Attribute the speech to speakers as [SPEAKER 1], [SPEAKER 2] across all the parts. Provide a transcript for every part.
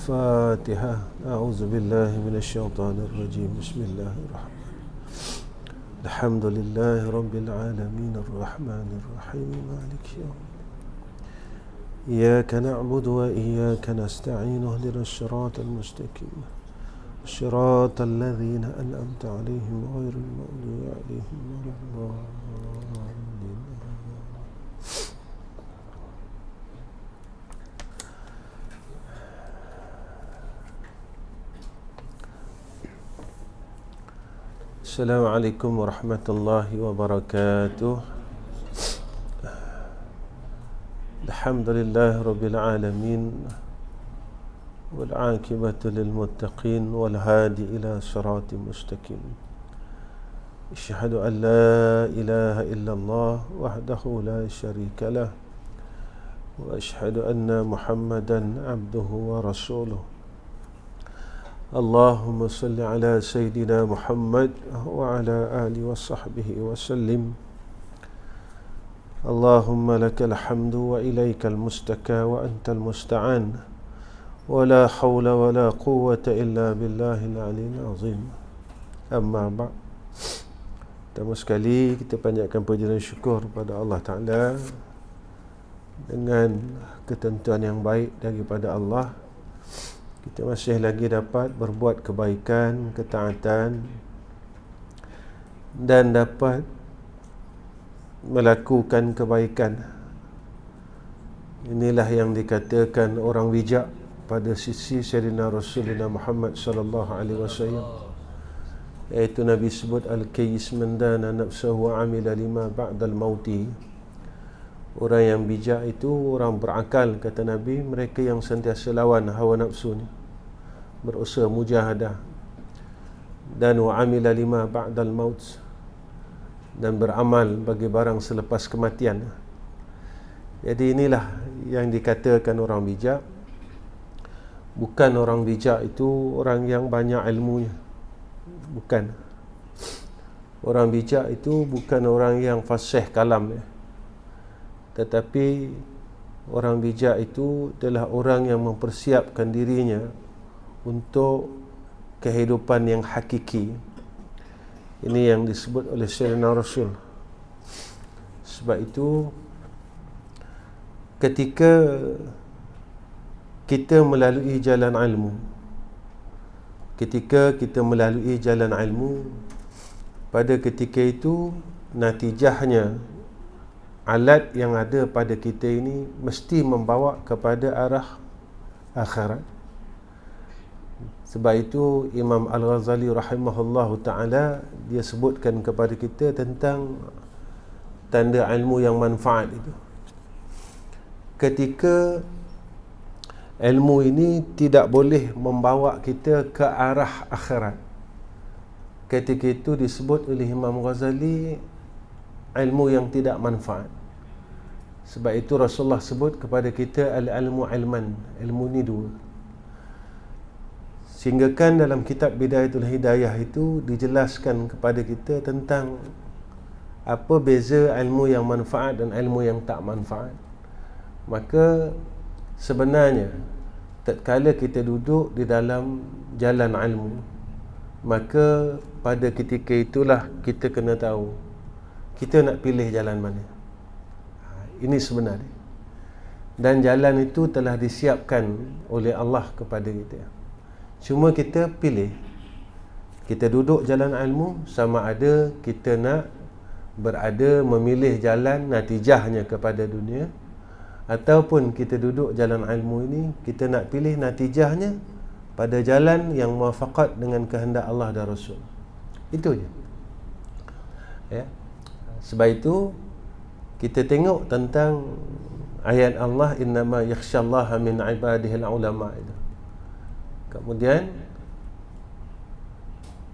[SPEAKER 1] الفاتحة. أعوذ بالله من الشيطان الرجيم. بسم الله الرحمن الرحيم. الحمد لله رب العالمين الرحمن الرحيم مالك يوم الدين. إياك نعبد وإياك نستعين. اهدنا الصراط المستقيم صراط الذين أنعمت عليهم غير المغضوب عليهم ولا الضالين. Assalamualaikum warahmatullahi wabarakatuh. Alhamdulillah rabbil alamin wal aqibatu lil muttaqin wal hadi ila siratal mustaqim. Asyhadu an la ilaha illallah wahdahu la syarika lah wa asyhadu anna Muhammadan abduhu wa rasuluh. Allahumma salli ala Sayyidina Muhammad wa ala alihi wa sahbihi wa sallim. Allahumma lakal hamdu wa ilaikal mustaka wa antal musta'an wa la hawla wa la quwwata illa billahil aliyyil azim. Amma ba'd. Pertama sekali kita panjatkan puji dan syukur kepada Allah Ta'ala dengan ketentuan yang baik daripada Allah. Kita masih lagi dapat berbuat kebaikan, ketaatan dan dapat melakukan kebaikan. Inilah yang dikatakan orang bijak pada sisi Sayyidina Rasulullah Muhammad sallallahu alaihi wasallam, iaitu Nabi sebut al-kayyis man dana nafsahu wa amila lima ba'dal mauti. Orang yang bijak itu orang berakal, kata Nabi, mereka yang sentiasa lawan hawa nafsunya, berusaha mujahadah, dan wa amila lima ba'dal maut, dan beramal bagi barang selepas kematian. Jadi inilah yang dikatakan orang bijak. Bukan orang bijak itu orang yang banyak ilmunya, bukan. Orang bijak itu bukan orang yang fasih kalam, tetapi orang bijak itu adalah orang yang mempersiapkan dirinya untuk kehidupan yang hakiki. Ini yang disebut oleh Sayyidina Rasul. Sebab itu ketika kita melalui jalan ilmu, pada ketika itu natijahnya alat yang ada pada kita ini mesti membawa kepada arah akhirat. Sebab itu Imam Al-Ghazali rahimahullahu ta'ala dia sebutkan kepada kita tentang tanda ilmu yang manfaat itu. Ketika ilmu ini tidak boleh membawa kita ke arah akhirat, ketika itu disebut oleh Imam Ghazali ilmu yang tidak manfaat. Sebab itu Rasulullah sebut kepada kita al-ilmu ilman. Ilmu ni dua. Sehingga kan dalam kitab Bidayatul Hidayah itu dijelaskan kepada kita tentang apa beza ilmu yang manfaat dan ilmu yang tak manfaat. Maka sebenarnya tatkala kita duduk di dalam jalan ilmu, maka pada ketika itulah kita kena tahu kita nak pilih jalan mana. Ini sebenarnya. Dan jalan itu telah disiapkan oleh Allah kepada kita. Cuma kita pilih. Kita duduk jalan ilmu, sama ada kita nak berada memilih jalan natijahnya kepada dunia, ataupun kita duduk jalan ilmu ini kita nak pilih natijahnya pada jalan yang muwafaqat dengan kehendak Allah dan Rasul. Itu je. Ya. Sebab itu kita tengok tentang ayat Allah, innama yakhshallaha min ibadihil ulama itu. Kemudian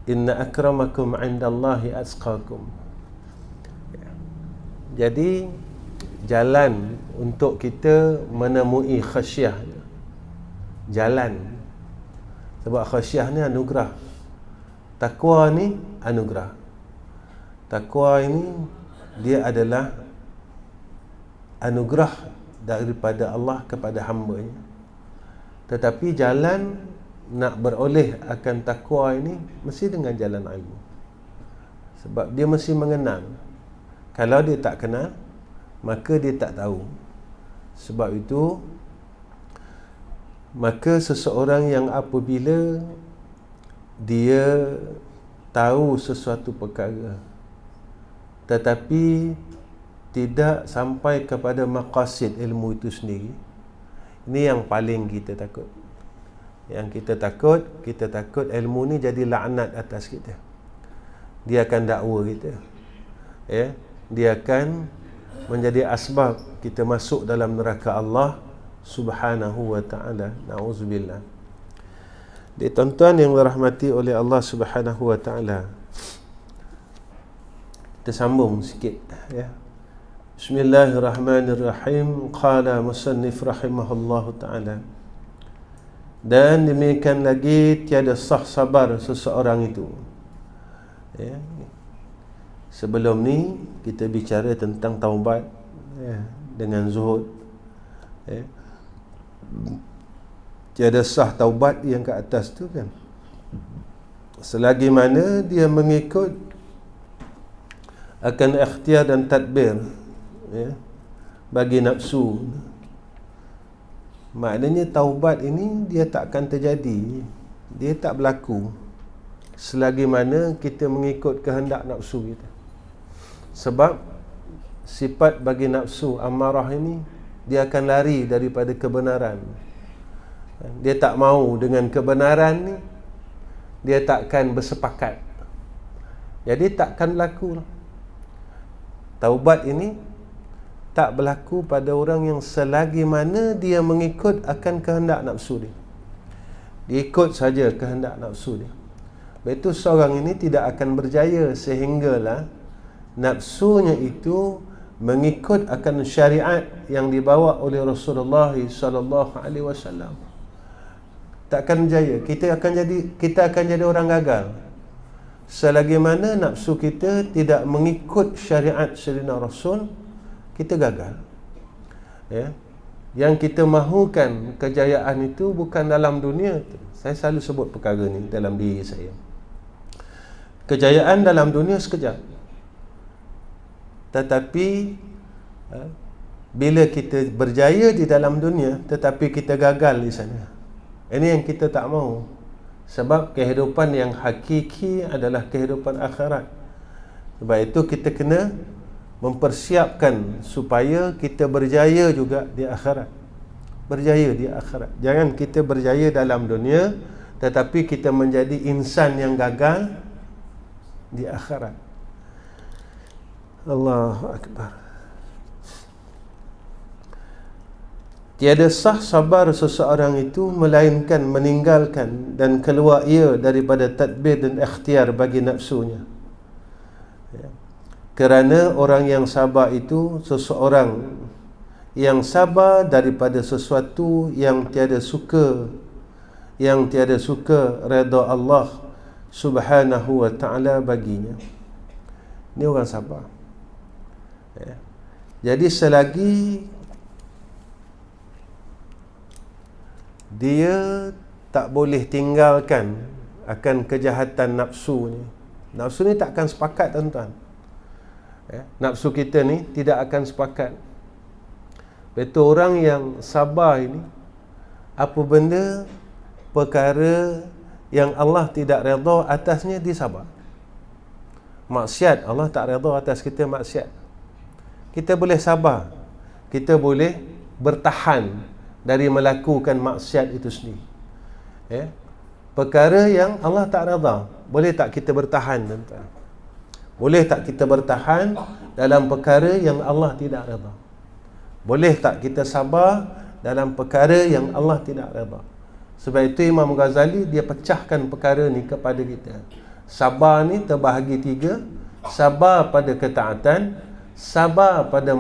[SPEAKER 1] inna akramakum indallahi atqakum. Jadi jalan untuk kita menemui khasyah, jalan, sebab khasyah ni anugerah, takwa ni anugerah. Takwa ini dia adalah anugerah daripada Allah kepada hamba-Nya. Tetapi jalan nak beroleh akan takwa ini mesti dengan jalan ilmu. Sebab dia mesti mengenal. Kalau dia tak kenal, maka dia tak tahu. Sebab itu, maka seseorang yang apabila dia tahu sesuatu perkara tetapi tidak sampai kepada maqasid ilmu itu sendiri, ini yang paling kita takut. Yang kita takut ilmu ni jadi laknat atas kita. Dia akan dakwa kita, ya, dia akan menjadi asbab kita masuk dalam neraka Allah Subhanahu wa ta'ala. Na'udzubillah. Tuan-tuan yang dirahmati oleh Allah Subhanahu wa ta'ala, kita sambung sikit, ya. Bismillahirrahmanirrahim. Qala musannif rahimahullahu ta'ala, dan demikian lagi tiada sah sabar seseorang itu, ya. Sebelum ni kita bicara tentang taubat, ya, dengan zuhud, ya. Tiada sah taubat yang ke atas tu kan, selagi mana dia mengikut akan ikhtiar dan tadbir, ya, bagi nafsu. Maknanya taubat ini dia tak akan terjadi, dia tak berlaku selagi mana kita mengikut kehendak nafsu kita. Sebab sifat bagi nafsu amarah ini, dia akan lari daripada kebenaran. Dia tak mau dengan kebenaran ni, dia takkan bersepakat. Jadi takkan berlaku. Taubat ini tak berlaku pada orang yang selagi mana dia mengikut akan kehendak nafsu dia. Dia ikut saja kehendak nafsu dia. Betul, seorang ini tidak akan berjaya sehinggalah nafsunya itu mengikut akan syariat yang dibawa oleh Rasulullah sallallahu alaihi wasallam. Takkan berjaya. Kita akan jadi orang gagal selagi mana nafsu kita tidak mengikut syariat Sayyidina Rasul. Kita gagal, ya. Yang kita mahukan kejayaan itu bukan dalam dunia. Saya selalu sebut perkara ni dalam diri saya. Kejayaan dalam dunia sekejap, tetapi bila kita berjaya di dalam dunia tetapi kita gagal di sana, ini yang kita tak mahu. Sebab kehidupan yang hakiki adalah kehidupan akhirat. Sebab itu kita kena mempersiapkan supaya kita berjaya juga di akhirat. Berjaya di akhirat. Jangan kita berjaya dalam dunia tetapi kita menjadi insan yang gagal di akhirat. Allahu Akbar. Tiada sah sabar seseorang itu melainkan meninggalkan dan keluar ia daripada tadbir dan ikhtiar bagi nafsunya, ya. Kerana orang yang sabar itu seseorang yang sabar daripada sesuatu yang tiada suka redha Allah Subhanahu wa ta'ala baginya. Ini orang sabar, ya. Jadi selagi dia tak boleh tinggalkan akan kejahatan nafsu ni, nafsu ni tak akan sepakat, tuan-tuan, ya. Nafsu kita ni tidak akan sepakat. Betul, orang yang sabar ini, apa benda perkara yang Allah tidak redha atasnya, dia sabar. Maksiat, Allah tak redha atas kita maksiat, kita boleh sabar, kita boleh bertahan dari melakukan maksiat itu sendiri, ya. Perkara yang Allah tak redha, boleh tak kita bertahan, tuan-tuan? Boleh tak kita bertahan dalam perkara yang Allah tidak redha? Boleh tak kita sabar dalam perkara yang Allah tidak redha? Sebab itu Imam Ghazali dia pecahkan perkara ni kepada kita. Sabar ni terbahagi tiga: sabar pada ketaatan, sabar pada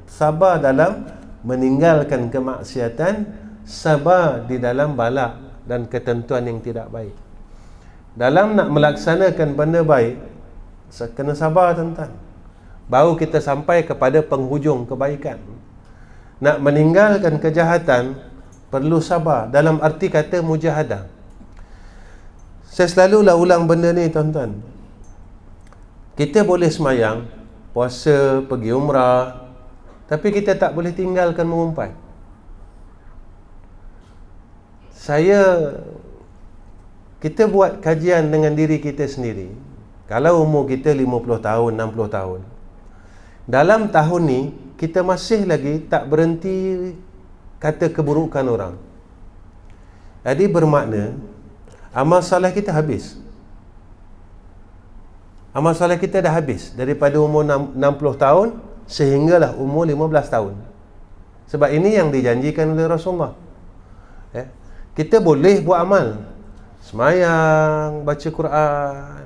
[SPEAKER 1] sabar dalam meninggalkan kemaksiatan, sabar di dalam bala dan ketentuan yang tidak baik. Dalam nak melaksanakan benda baik, kena sabar, tuan-tuan. Baru kita sampai kepada penghujung kebaikan. Nak meninggalkan kejahatan, Perlu sabar dalam arti kata mujahadah. Saya selalulah ulang benda ni tuan-tuan. Kita boleh semayang, puasa, pergi umrah, tapi kita tak boleh tinggalkan mengumpat. Kita buat kajian dengan diri kita sendiri. Kalau umur kita 50 tahun, 60 tahun, dalam tahun ni kita masih lagi tak berhenti kata keburukan orang. Jadi bermakna amal soleh kita habis. Amal soleh kita dah habis daripada umur 60 tahun sehinggalah umur 15 tahun. Sebab ini yang dijanjikan oleh Rasulullah. Kita boleh buat amal, semayang, baca Quran,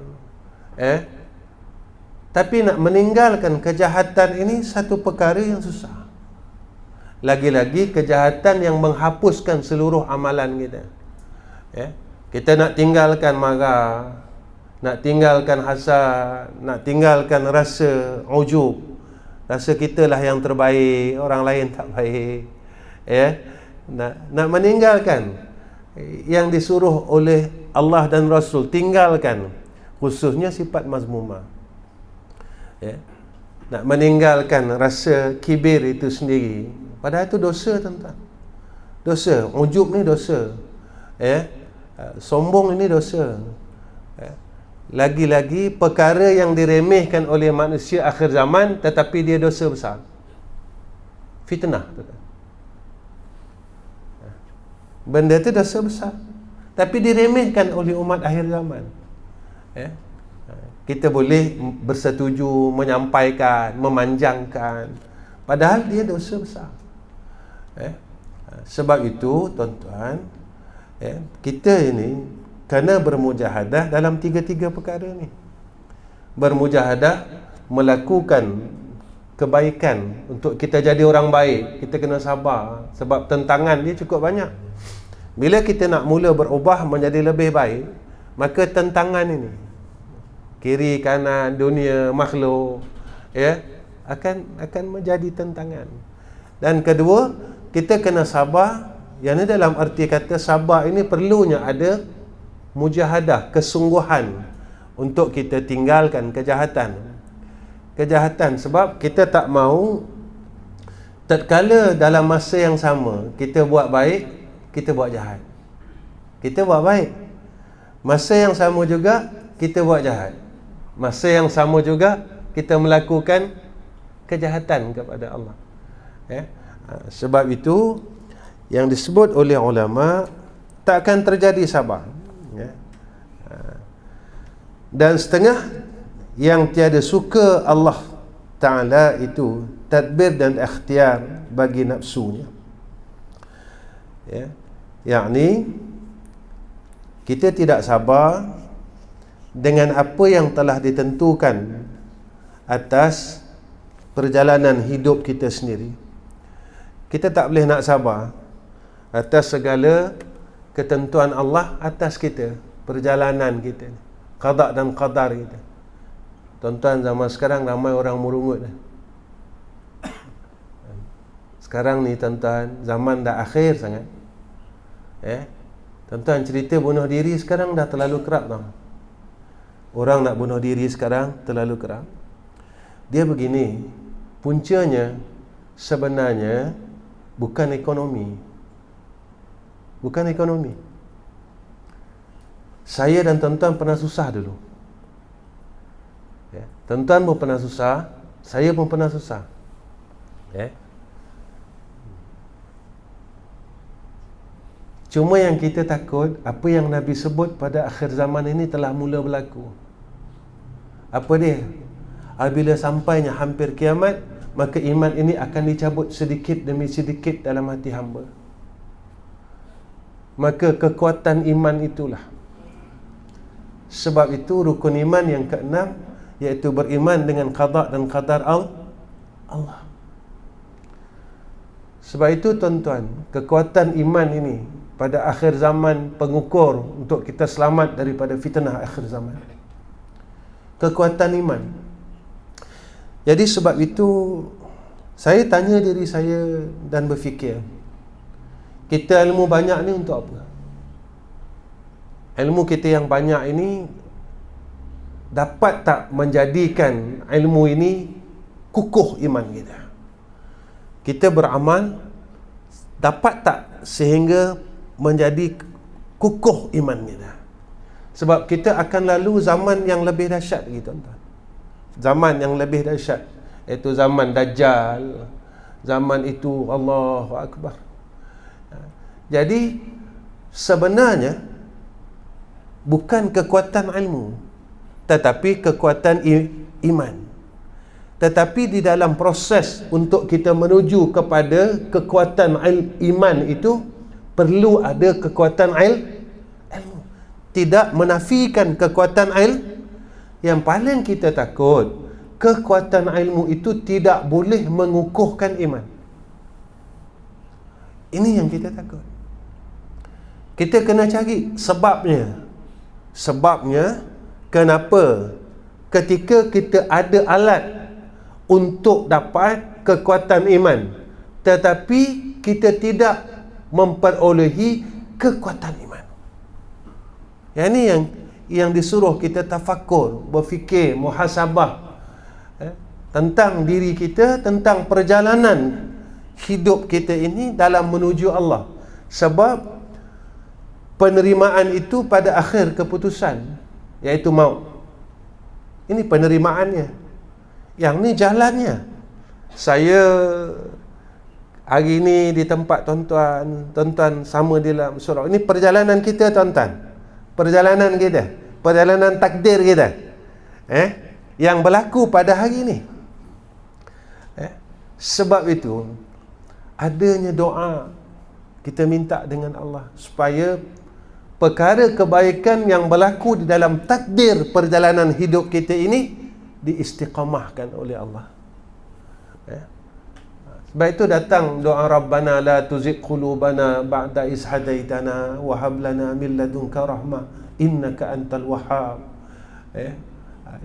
[SPEAKER 1] tapi nak meninggalkan kejahatan ini satu perkara yang susah. Lagi-lagi kejahatan yang menghapuskan seluruh amalan kita. Kita nak tinggalkan marah, nak tinggalkan hasad, nak tinggalkan rasa ujub, rasa kitalah yang terbaik, orang lain tak baik. Nak meninggalkan yang disuruh oleh Allah dan Rasul, tinggalkan, khususnya sifat mazmumah. Nak meninggalkan rasa kibir itu sendiri, padahal itu dosa tuan-tuan. Dosa, ujub ni dosa, sombong ini dosa. Lagi-lagi perkara yang diremehkan oleh manusia akhir zaman, tetapi dia dosa besar. Fitnah, tuan-tuan. Benda itu dosa besar, tapi diremehkan oleh umat akhir zaman. Kita boleh bersetuju, menyampaikan, memanjangkan, padahal dia dosa besar. Sebab itu tuan-tuan, kita ini kena bermujahadah dalam tiga-tiga perkara ni. Bermujahadah melakukan kebaikan untuk kita jadi orang baik. Kita kena sabar, sebab tentangan dia cukup banyak. Bila kita nak mula berubah menjadi lebih baik, maka tentangan ini, kiri kanan, dunia, makhluk, akan menjadi tentangan. Dan kedua, kita kena sabar. Yang ini dalam arti kata sabar ini perlunya ada mujahadah, kesungguhan untuk kita tinggalkan kejahatan. Sebab kita tak mahu tatkala dalam masa yang sama kita buat baik, kita buat jahat. Kita buat baik, masa yang sama juga kita buat jahat. Masa yang sama juga kita melakukan kejahatan kepada Allah. Sebab itu yang disebut oleh ulama, takkan terjadi sabar. Dan setengah yang tiada suka Allah Ta'ala itu tadbir dan ikhtiar bagi nafsunya. Yakni kita tidak sabar dengan apa yang telah ditentukan atas perjalanan hidup kita sendiri. Kita tak boleh nak sabar atas segala ketentuan Allah atas kita, perjalanan kita, qada dan qadar kita. Tuan-tuan, zaman sekarang ramai orang merungut. Sekarang ni tuan-tuan, zaman dah akhir sangat. Tuan-tuan, cerita bunuh diri sekarang dah terlalu kerap tau. Orang nak bunuh diri sekarang terlalu kerap. Dia begini, puncanya sebenarnya bukan ekonomi. Bukan ekonomi. Saya dan tuan-tuan pernah susah dulu. Tuan-tuan pun pernah susah, saya pun pernah susah. Cuma yang kita takut, apa yang Nabi sebut pada akhir zaman ini telah mula berlaku. Apa dia? Apabila sampainya hampir kiamat, maka iman ini akan dicabut sedikit demi sedikit dalam hati hamba. Maka kekuatan iman itulah. Sebab itu rukun iman yang keenam, iaitu beriman dengan qada dan qadar Allah. Sebab itu tuan-tuan, kekuatan iman ini pada akhir zaman pengukur untuk kita selamat daripada fitnah akhir zaman. Kekuatan iman. Jadi sebab itu saya tanya diri saya dan berfikir, Kita ilmu banyak ni untuk apa? Ilmu kita yang banyak ini dapat tak menjadikan ilmu ini kukuh iman kita? Kita beramal dapat tak sehingga menjadi kukuh iman kita? Sebab kita akan lalu zaman yang lebih dahsyat lagi, tuan-tuan. Zaman yang lebih dahsyat, iaitu zaman Dajjal. Zaman itu Allahu Akbar. Jadi sebenarnya bukan kekuatan ilmu, tetapi kekuatan iman. Tetapi di dalam proses untuk kita menuju kepada kekuatan iman itu perlu ada kekuatan ilmu. Tidak menafikan kekuatan ilmu. Yang paling kita takut, kekuatan ilmu itu tidak boleh mengukuhkan iman. Ini yang kita takut. Kita kena cari sebabnya. Sebabnya kenapa ketika kita ada alat untuk dapat kekuatan iman, tetapi kita tidak memperolehi kekuatan iman. Yang ini yang disuruh kita tafakur, berfikir, muhasabah tentang diri kita, tentang perjalanan hidup kita ini dalam menuju Allah. Sebab penerimaan itu pada akhir keputusan, iaitu maut. Ini penerimaannya. Yang ni jalannya. Saya hari ini di tempat tuan-tuan sama di dalam surau. Ini perjalanan kita, tuan-tuan. Perjalanan kita, perjalanan takdir kita, yang berlaku pada hari ini. Sebab itu adanya doa, kita minta dengan Allah supaya perkara kebaikan yang berlaku di dalam takdir perjalanan hidup kita ini diistiqamahkan oleh Allah. Sebab itu datang doa Rabbana la tuzigh qulubana ba'da iz hadaitana wa hab lana min ladunka rahmah innaka antal wahhab.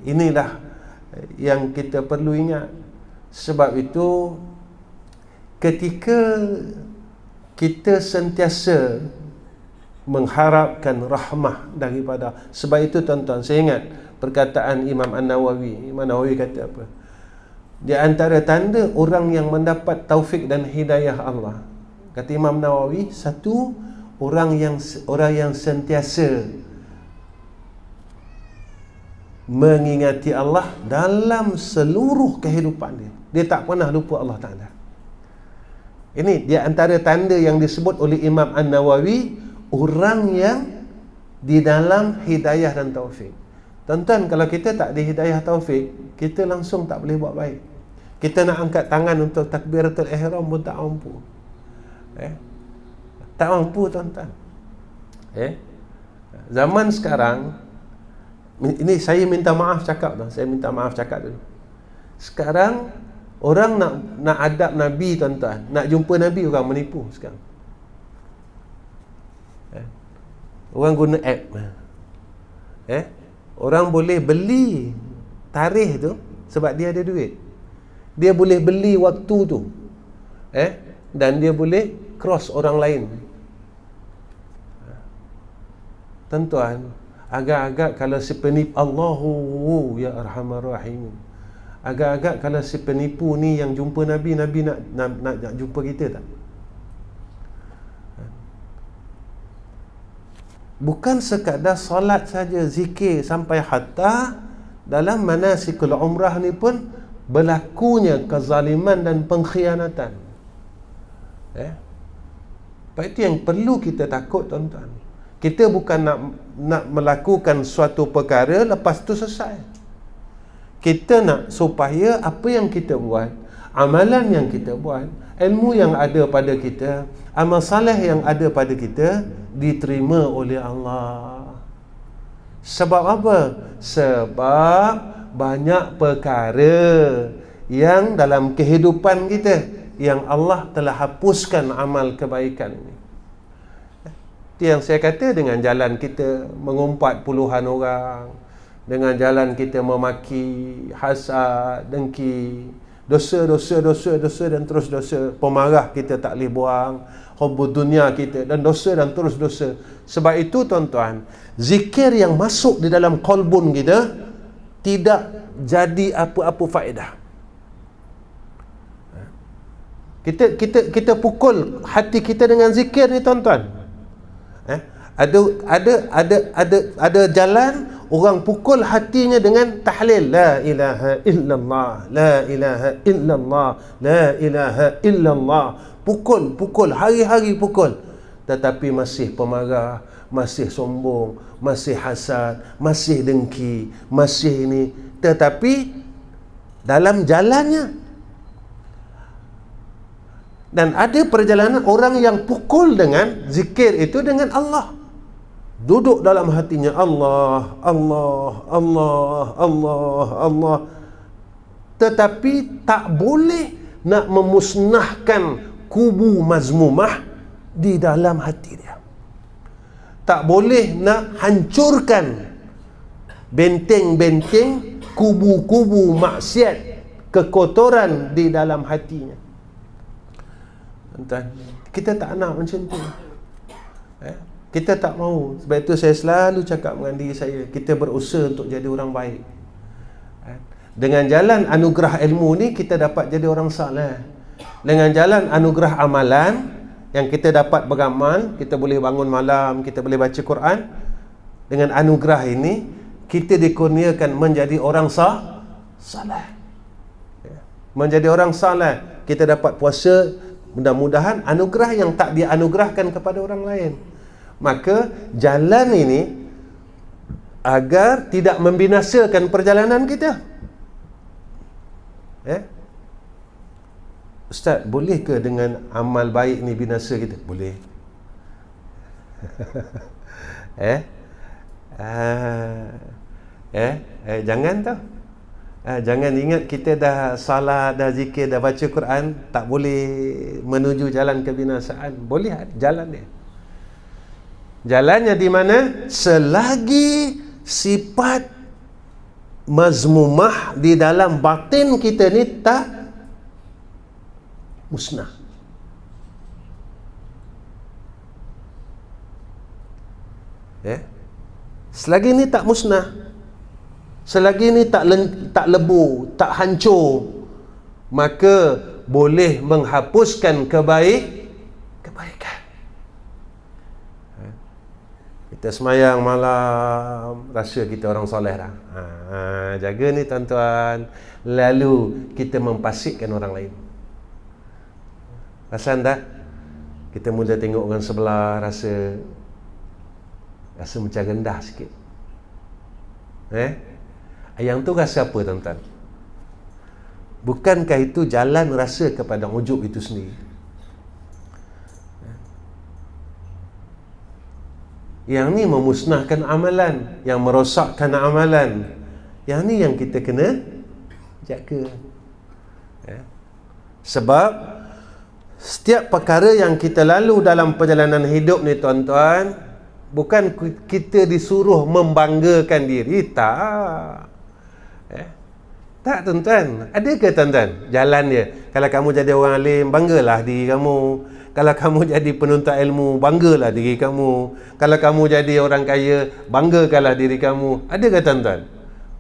[SPEAKER 1] Inilah yang kita perlu ingat. Sebab itu ketika kita sentiasa mengharapkan rahmah daripada, sebab itu tuan-tuan, saya ingat perkataan Imam An-Nawawi. Imam Nawawi kata apa? Di antara tanda orang yang mendapat taufik dan hidayah Allah, kata Imam Nawawi, satu, orang yang sentiasa mengingati Allah dalam seluruh kehidupan dia. Dia tak pernah lupa Allah Ta'ala. Ini di antara tanda yang disebut oleh Imam An-Nawawi, orang yang di dalam hidayah dan taufik. Tuan-tuan, kalau kita tak ada hidayah taufik, kita langsung tak boleh buat baik. Kita nak angkat tangan untuk takbiratul ihram pun tak mampu. Tak mampu, tuan-tuan. Zaman sekarang, ini saya minta maaf cakap dah. Saya minta maaf cakap dulu. Sekarang orang nak adab Nabi, tuan-tuan, nak jumpa Nabi, orang menipu sekarang. Orang guna app. Orang boleh beli tarikh tu sebab dia ada duit. Dia boleh beli waktu tu. Dan dia boleh cross orang lain. Tuan-tuan, agak-agak kalau si penipu, Allahu ya arhamar rahim, agak-agak kalau si penipu ni yang jumpa Nabi, Nabi nak jumpa kita tak? Bukan sekadar solat saja, zikir, sampai hatta dalam manasikul umrah ni pun berlakunya kezaliman dan pengkhianatan. Sebab itu yang perlu kita takut, tuan-tuan. Kita bukan nak melakukan suatu perkara lepas tu selesai. Kita nak supaya apa yang kita buat, amalan yang kita buat, ilmu yang ada pada kita, amal saleh yang ada pada kita diterima oleh Allah. Sebab apa? Sebab banyak perkara yang dalam kehidupan kita yang Allah telah hapuskan amal kebaikan ini. Itu yang saya kata, dengan jalan kita mengumpat puluhan orang, dengan jalan kita memaki, hasad, dengki, dosa dan terus dosa. Pemarah kita tak boleh buang, hubbud dunia kita, dan dosa dan terus dosa. Sebab itu tuan-tuan, zikir yang masuk di dalam qalbun kita tidak jadi apa-apa faedah. Kita pukul hati kita dengan zikir ni tuan-tuan. Ada jalan orang pukul hatinya dengan tahlil, la ilaha illallah, la ilaha illallah, la ilaha illallah. Pukul hari-hari pukul, tetapi masih pemarah, masih sombong, masih hasad, masih dengki, masih ini. Tetapi dalam jalannya. Dan ada perjalanan orang yang pukul dengan zikir itu dengan Allah. Duduk dalam hatinya Allah, Allah, Allah, Allah, Allah. Tetapi tak boleh nak memusnahkan kubu mazmumah di dalam hati dia. Tak boleh nak hancurkan benteng-benteng, kubu-kubu maksiat, kekotoran di dalam hatinya. Tuan, kita tak nak macam tu. Kita tak mahu. Sebab itu saya selalu cakap dengan diri saya, kita berusaha untuk jadi orang baik. Dengan jalan anugerah ilmu ni, kita dapat jadi orang saleh. Dengan jalan anugerah amalan, yang kita dapat beramal, kita boleh bangun malam, kita boleh baca Quran. Dengan anugerah ini, kita dikurniakan menjadi orang saleh. Menjadi orang saleh, kita dapat puasa. Mudah-mudahan anugerah yang tak dianugerahkan kepada orang lain. Maka jalan ini agar tidak membinasakan perjalanan kita. Ustaz, boleh ke dengan amal baik ni binasa kita? Boleh. Jangan tau. Jangan ingat kita dah salah, dah zikir, dah baca Quran, tak boleh menuju jalan kebinasaan. Boleh jalan dia. Jalannya di mana? Selagi sifat mazmumah di dalam batin kita ni tak musnah. Selagi ni tak musnah, selagi ni tak lebur, tak hancur, maka boleh menghapuskan kebaikan. Kita semayang malam, rasa kita orang soleh dah. Jaga ni tuan-tuan. Lalu kita mempasikkan orang lain. Perasan tak? Kita mula tengok orang sebelah, rasa macam rendah sikit. Yang tu rasa apa tuan-tuan? Bukankah itu jalan rasa kepada ujub itu sendiri? Yang ni memusnahkan amalan, yang merosakkan amalan. Yang ni yang kita kena jaga. Sebab setiap perkara yang kita lalu dalam perjalanan hidup ni tuan-tuan, bukan kita disuruh membanggakan diri, tak. Tak tuan-tuan. Adakah tuan-tuan jalan dia? Kalau kamu jadi orang alim, banggalah diri kamu. Kalau kamu jadi penuntut ilmu, banggalah diri kamu. Kalau kamu jadi orang kaya, banggakanlah diri kamu. Adakah tuan-tuan?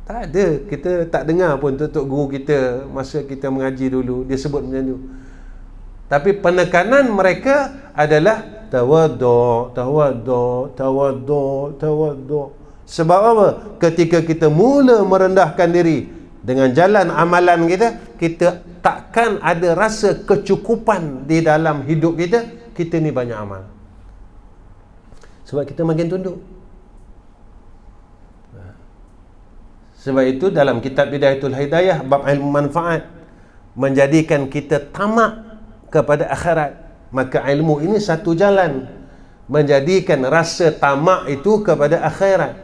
[SPEAKER 1] Tak ada. Kita tak dengar pun tok guru kita masa kita mengaji dulu, dia sebut macam tu. Tapi penekanan mereka adalah tawaddu', tawaddu', tawaddu', tawaddu'. Sebab apa? Ketika kita mula merendahkan diri dengan jalan amalan kita, kita takkan ada rasa kecukupan di dalam hidup kita. Kita ni banyak amal. Sebab kita makin tunduk. Sebab itu dalam kitab Bidayatul Hidayah, bab ilmu manfaat, menjadikan kita tamak kepada akhirat. Maka ilmu ini satu jalan menjadikan rasa tamak itu kepada akhirat.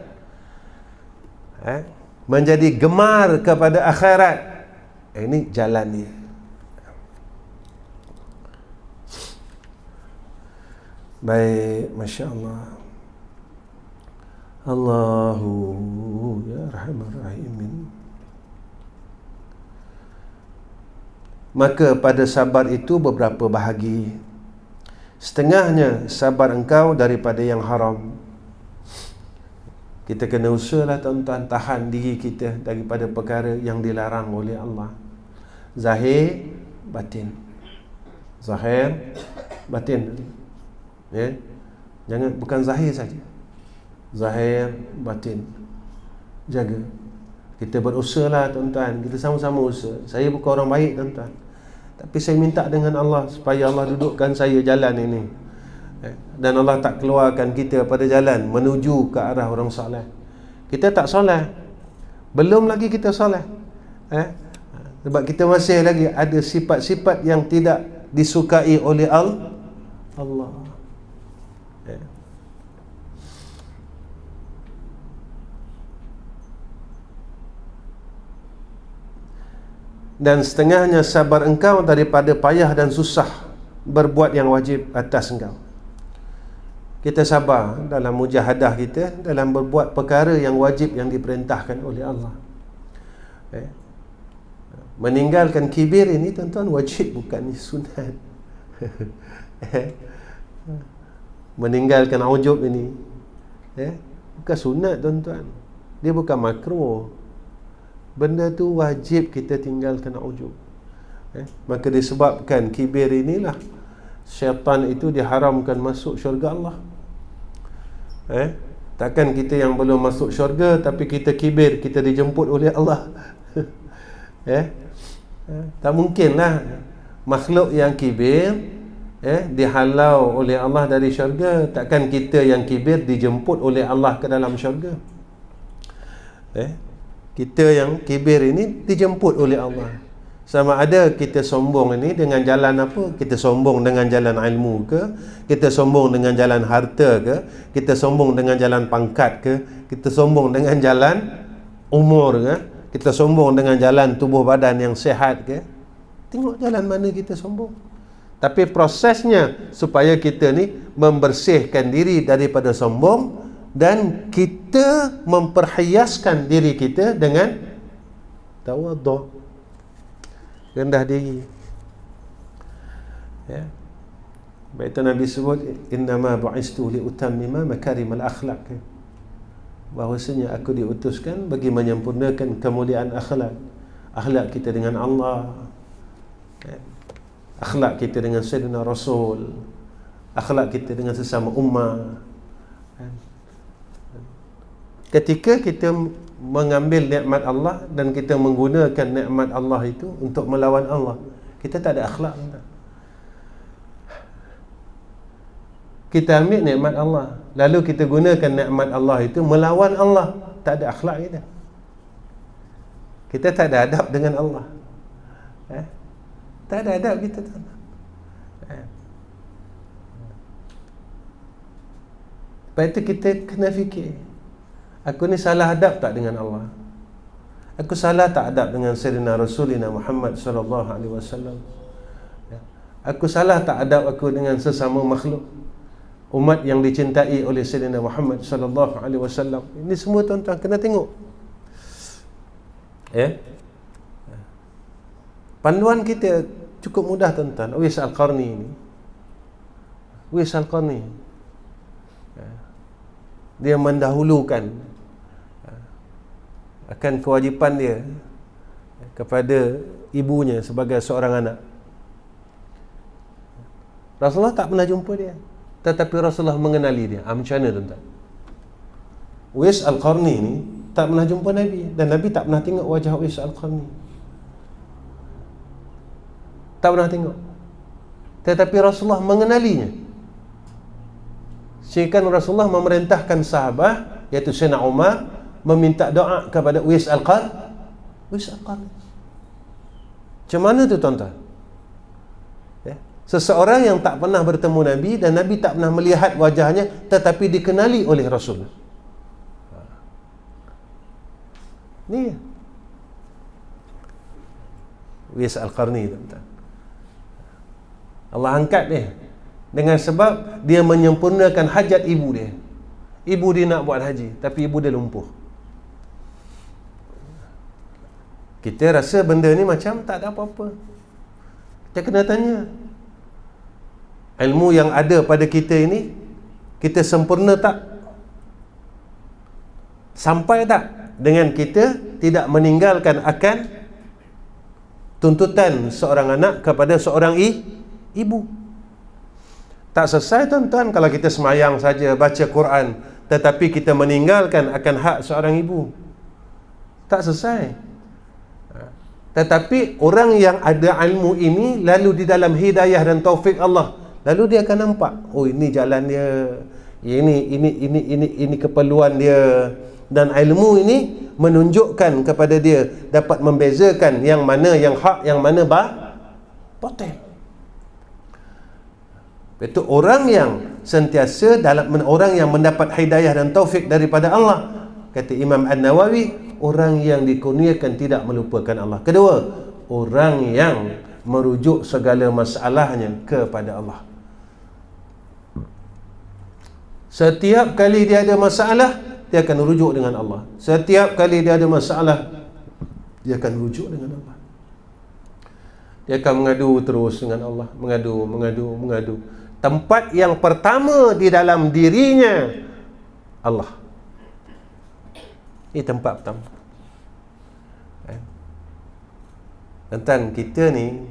[SPEAKER 1] Menjadi gemar kepada akhirat. Ini jalan dia. Baik, Masya Allah. Allahu ya Rahman Rahimin. Maka pada sabar itu beberapa bahagi. Setengahnya sabar engkau daripada yang haram. Kita kena usahalah tuan-tuan, tahan diri kita daripada perkara yang dilarang oleh Allah. Zahir, batin. Zahir, batin. Ya. Jangan, bukan zahir saja. Zahir, batin. Jaga. Kita berusahalah tuan-tuan, kita sama-sama usaha. Saya bukan orang baik tuan-tuan, tapi saya minta dengan Allah supaya Allah dudukkan saya jalan ini, dan Allah tak keluarkan kita pada jalan menuju ke arah orang soleh. Kita tak soleh, belum lagi kita soleh, sebab kita masih lagi ada sifat-sifat yang tidak disukai oleh Allah. Dan setengahnya sabar engkau daripada payah dan susah berbuat yang wajib atas engkau. Kita sabar dalam mujahadah kita, dalam berbuat perkara yang wajib yang diperintahkan oleh Allah. Meninggalkan kibir ini tuan-tuan wajib, bukan sunat. Meninggalkan ujub ini bukan sunat tuan-tuan, dia bukan makruh. Benda tu wajib kita tinggalkan ujub. Maka disebabkan kibir inilah syaitan itu diharamkan masuk syurga Allah. Takkan kita yang belum masuk syurga tapi kita kibir, kita dijemput oleh Allah. Tak mungkinlah makhluk yang kibir dihalau oleh Allah dari syurga. Takkan kita yang kibir dijemput oleh Allah ke dalam syurga. Kita yang kibir ini dijemput oleh Allah. Sama ada kita sombong ini dengan jalan apa? Kita sombong dengan jalan ilmu ke? Kita sombong dengan jalan harta ke? Kita sombong dengan jalan pangkat ke? Kita sombong dengan jalan umur ke? Kita sombong dengan jalan tubuh badan yang sihat ke? Tengok jalan mana kita sombong. Tapi prosesnya supaya kita ni membersihkan diri daripada sombong, dan kita memperhiaskan diri kita dengan tawadhu, rendah diri. Baik itu Nabi sebut innama bu'istu liutammima makarimal akhlaq, bahwasanya aku diutuskan bagi menyempurnakan kemuliaan akhlak. Akhlak kita dengan Allah, akhlak kita dengan Sayyidina Rasul, akhlak kita dengan sesama ummah. Ketika kita mengambil nikmat Allah dan kita menggunakan nikmat Allah itu untuk melawan Allah, kita tak ada akhlak. Kita ambil nikmat Allah, lalu kita gunakan nikmat Allah itu melawan Allah, tak ada akhlak kita. Kita tak ada adab dengan Allah. Tak ada adab kita. Lepas itu kita kena fikir, aku ni salah adab tak dengan Allah? Aku salah tak adab dengan Sayyidina Rasulina Muhammad sallallahu alaihi wasallam? Aku salah tak adab aku dengan sesama makhluk, umat yang dicintai oleh Sayyidina Muhammad sallallahu alaihi wasallam? Ini semua tuan-tuan kena tengok. Panduan kita cukup mudah tuan-tuan. Uwais Al-Qarni ini, Uwais Al-Qarni, dia mendahulukan akan kewajipan dia kepada ibunya sebagai seorang anak. Rasulullah tak pernah jumpa dia, tetapi Rasulullah mengenali dia. Macam mana tuan-tuan? Uwais Al-Qarni ni tak pernah jumpa Nabi, dan Nabi tak pernah tengok wajah Uwais Al-Qarni, tak pernah tengok. Tetapi Rasulullah mengenalinya, sehingga Rasulullah memerintahkan sahabat iaitu Sayyidina Umar meminta doa kepada Uwais Al-Qarni. Uwais Al-Qarni macam mana tu tuan-tuan? Seseorang yang tak pernah bertemu Nabi dan Nabi tak pernah melihat wajahnya, tetapi dikenali oleh Rasul. Ni Uwais Al-Qarni tuan-tuan, Allah angkat dia dengan sebab dia menyempurnakan hajat ibu dia. Ibu dia nak buat haji, tapi ibu dia lumpuh. Kita rasa benda ni macam tak ada apa-apa. Dia kena tanya, ilmu yang ada pada kita ini, kita sempurna tak? Sampai tak dengan kita tidak meninggalkan akan tuntutan seorang anak kepada seorang ibu? Tak selesai tuan-tuan kalau kita semayang saja, baca Quran, tetapi kita meninggalkan akan hak seorang ibu. Tak selesai. Tetapi orang yang ada ilmu ini, lalu di dalam hidayah dan taufik Allah, lalu dia akan nampak, oh ini jalan dia, ini keperluan dia, dan ilmu ini menunjukkan kepada dia, dapat membezakan yang mana yang hak, yang mana batil. Itu orang yang sentiasa orang yang mendapat hidayah dan taufik daripada Allah. Kata Imam An-Nawawi, orang yang dikurniakan tidak melupakan Allah. Kedua, orang yang merujuk segala masalahnya kepada Allah. Setiap kali dia ada masalah, dia akan rujuk dengan Allah. Setiap kali dia ada masalah, dia akan rujuk dengan Allah. Dia akan mengadu terus dengan Allah, mengadu. Tempat yang pertama di dalam dirinya Allah. Ini tempat pertama. Tentang kita ni,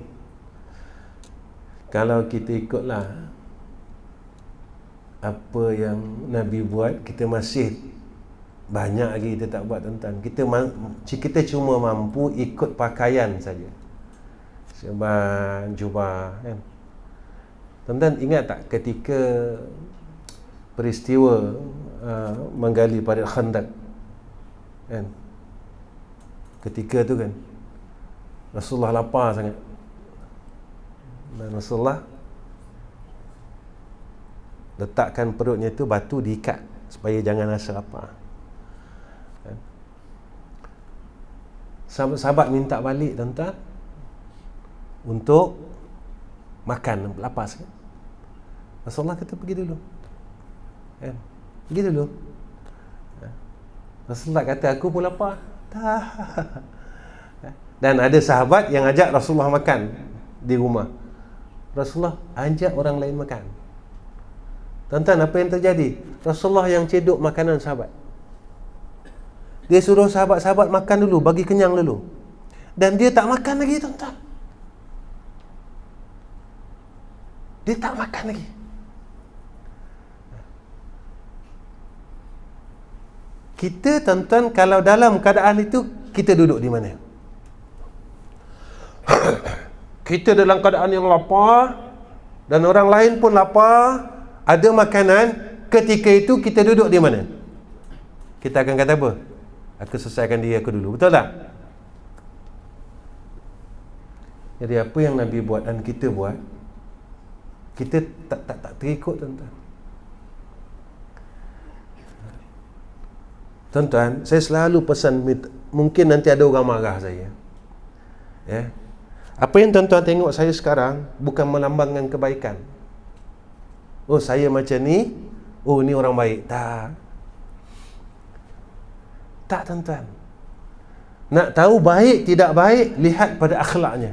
[SPEAKER 1] kalau kita ikutlah apa yang Nabi buat, kita masih banyak lagi kita tak buat tuan-tuan. Kita cuma mampu ikut pakaian saja, serban, jubah, kan? Tuan-tuan ingat tak ketika peristiwa menggali pada Khandaq, kan? Ketika tu kan Rasulullah lapar sangat, dan Rasulullah letakkan perutnya tu, batu diikat supaya jangan rasa lapar. Sahabat-sahabat minta balik tuan-tuan untuk makan, lapar sikit. Rasulullah kata pergi dulu, kan? Pergi dulu. Rasulullah kata aku pun lapar. Tak. Dan ada sahabat yang ajak Rasulullah makan di rumah. Rasulullah ajak orang lain makan. Tuan-tuan, apa yang terjadi? Rasulullah yang cedok makanan sahabat. Dia suruh sahabat-sahabat makan dulu, bagi kenyang dulu. Dan dia tak makan lagi, tuan-tuan. Dia tak makan lagi. Kita, tuan-tuan, kalau dalam keadaan itu, kita duduk di mana? Kita dalam keadaan yang lapar, dan orang lain pun lapar, ada makanan, ketika itu kita duduk di mana? Kita akan kata apa? Aku selesaikan diri aku dulu. Betul tak? Jadi apa yang Nabi buat dan kita buat, kita tak terikut, tuan-tuan. Tuan-tuan, saya selalu pesan, mungkin nanti ada orang marah saya, ya. Apa yang tuan-tuan tengok saya sekarang bukan melambangkan kebaikan. Oh, saya macam ni, oh ni orang baik. Tak, tuan-tuan. Nak tahu baik tidak baik, lihat pada akhlaknya.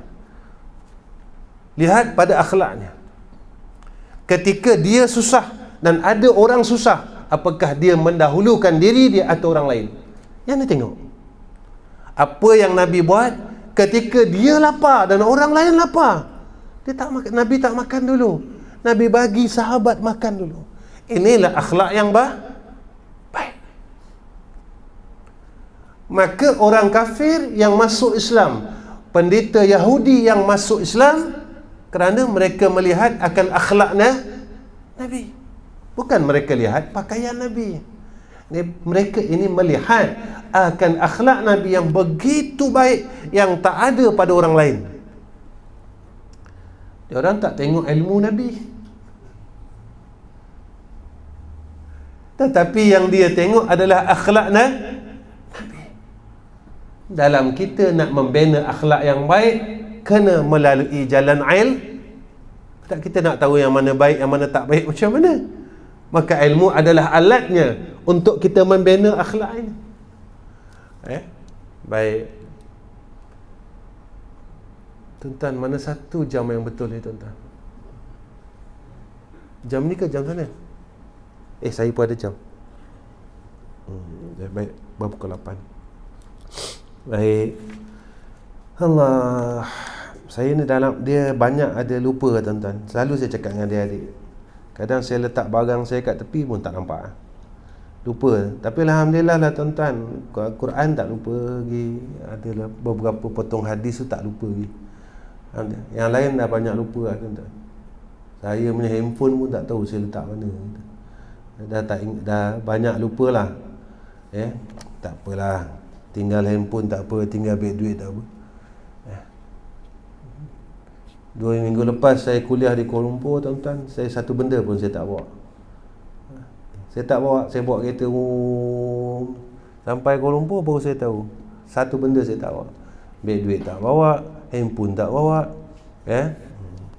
[SPEAKER 1] Lihat pada akhlaknya. Ketika dia susah dan ada orang susah, apakah dia mendahulukan diri dia atau orang lain? Yang ni tengok. Apa yang Nabi buat ketika dia lapar dan orang lain lapar, dia tak makan. Nabi tak makan dulu. Nabi bagi sahabat makan dulu. Inilah akhlak yang baik. Maka orang kafir yang masuk Islam, pendeta Yahudi yang masuk Islam, kerana mereka melihat akan akhlaknya Nabi. Bukan mereka lihat pakaian Nabi. Mereka ini melihat akan akhlak Nabi yang begitu baik, yang tak ada pada orang lain. Orang tak tengok ilmu Nabi, tetapi yang dia tengok adalah akhlak Nabi. Dalam kita nak membina akhlak yang baik, kena melalui jalan ilmu. Tak, kita nak tahu yang mana baik, yang mana tak baik, macam mana? Maka ilmu adalah alatnya untuk kita membina akhlak ini. Baik. Tuan-tuan, mana satu jam yang betul ni tuan-tuan? Jam ni ke jam sana? Saya pun ada jam. Baik, baru pukul 8. Baik. Allah, saya ni dalam dia banyak ada lupa tuan-tuan. Selalu saya cakap dengan adik-adik. Kadang saya letak barang saya kat tepi pun tak nampak. Lupa. Tapi alhamdulillah lah tuan-tuan, Quran tak lupa lagi. Ada beberapa potong hadis tu tak lupa lagi. Yang lain dah banyak lupa lah tuan-tuan. Saya punya handphone pun tak tahu saya letak mana. Dah banyak lupa lah. Tak apalah. Tinggal handphone tak apa, tinggal duit tak apa. 2 minggu lepas saya kuliah di Kuala Lumpur tuan-tuan, saya satu benda pun saya tak bawa. Saya bawa kereta sampai Kuala Lumpur baru saya tahu. Satu benda saya tak bawa. Duit tak bawa, handphone tak bawa.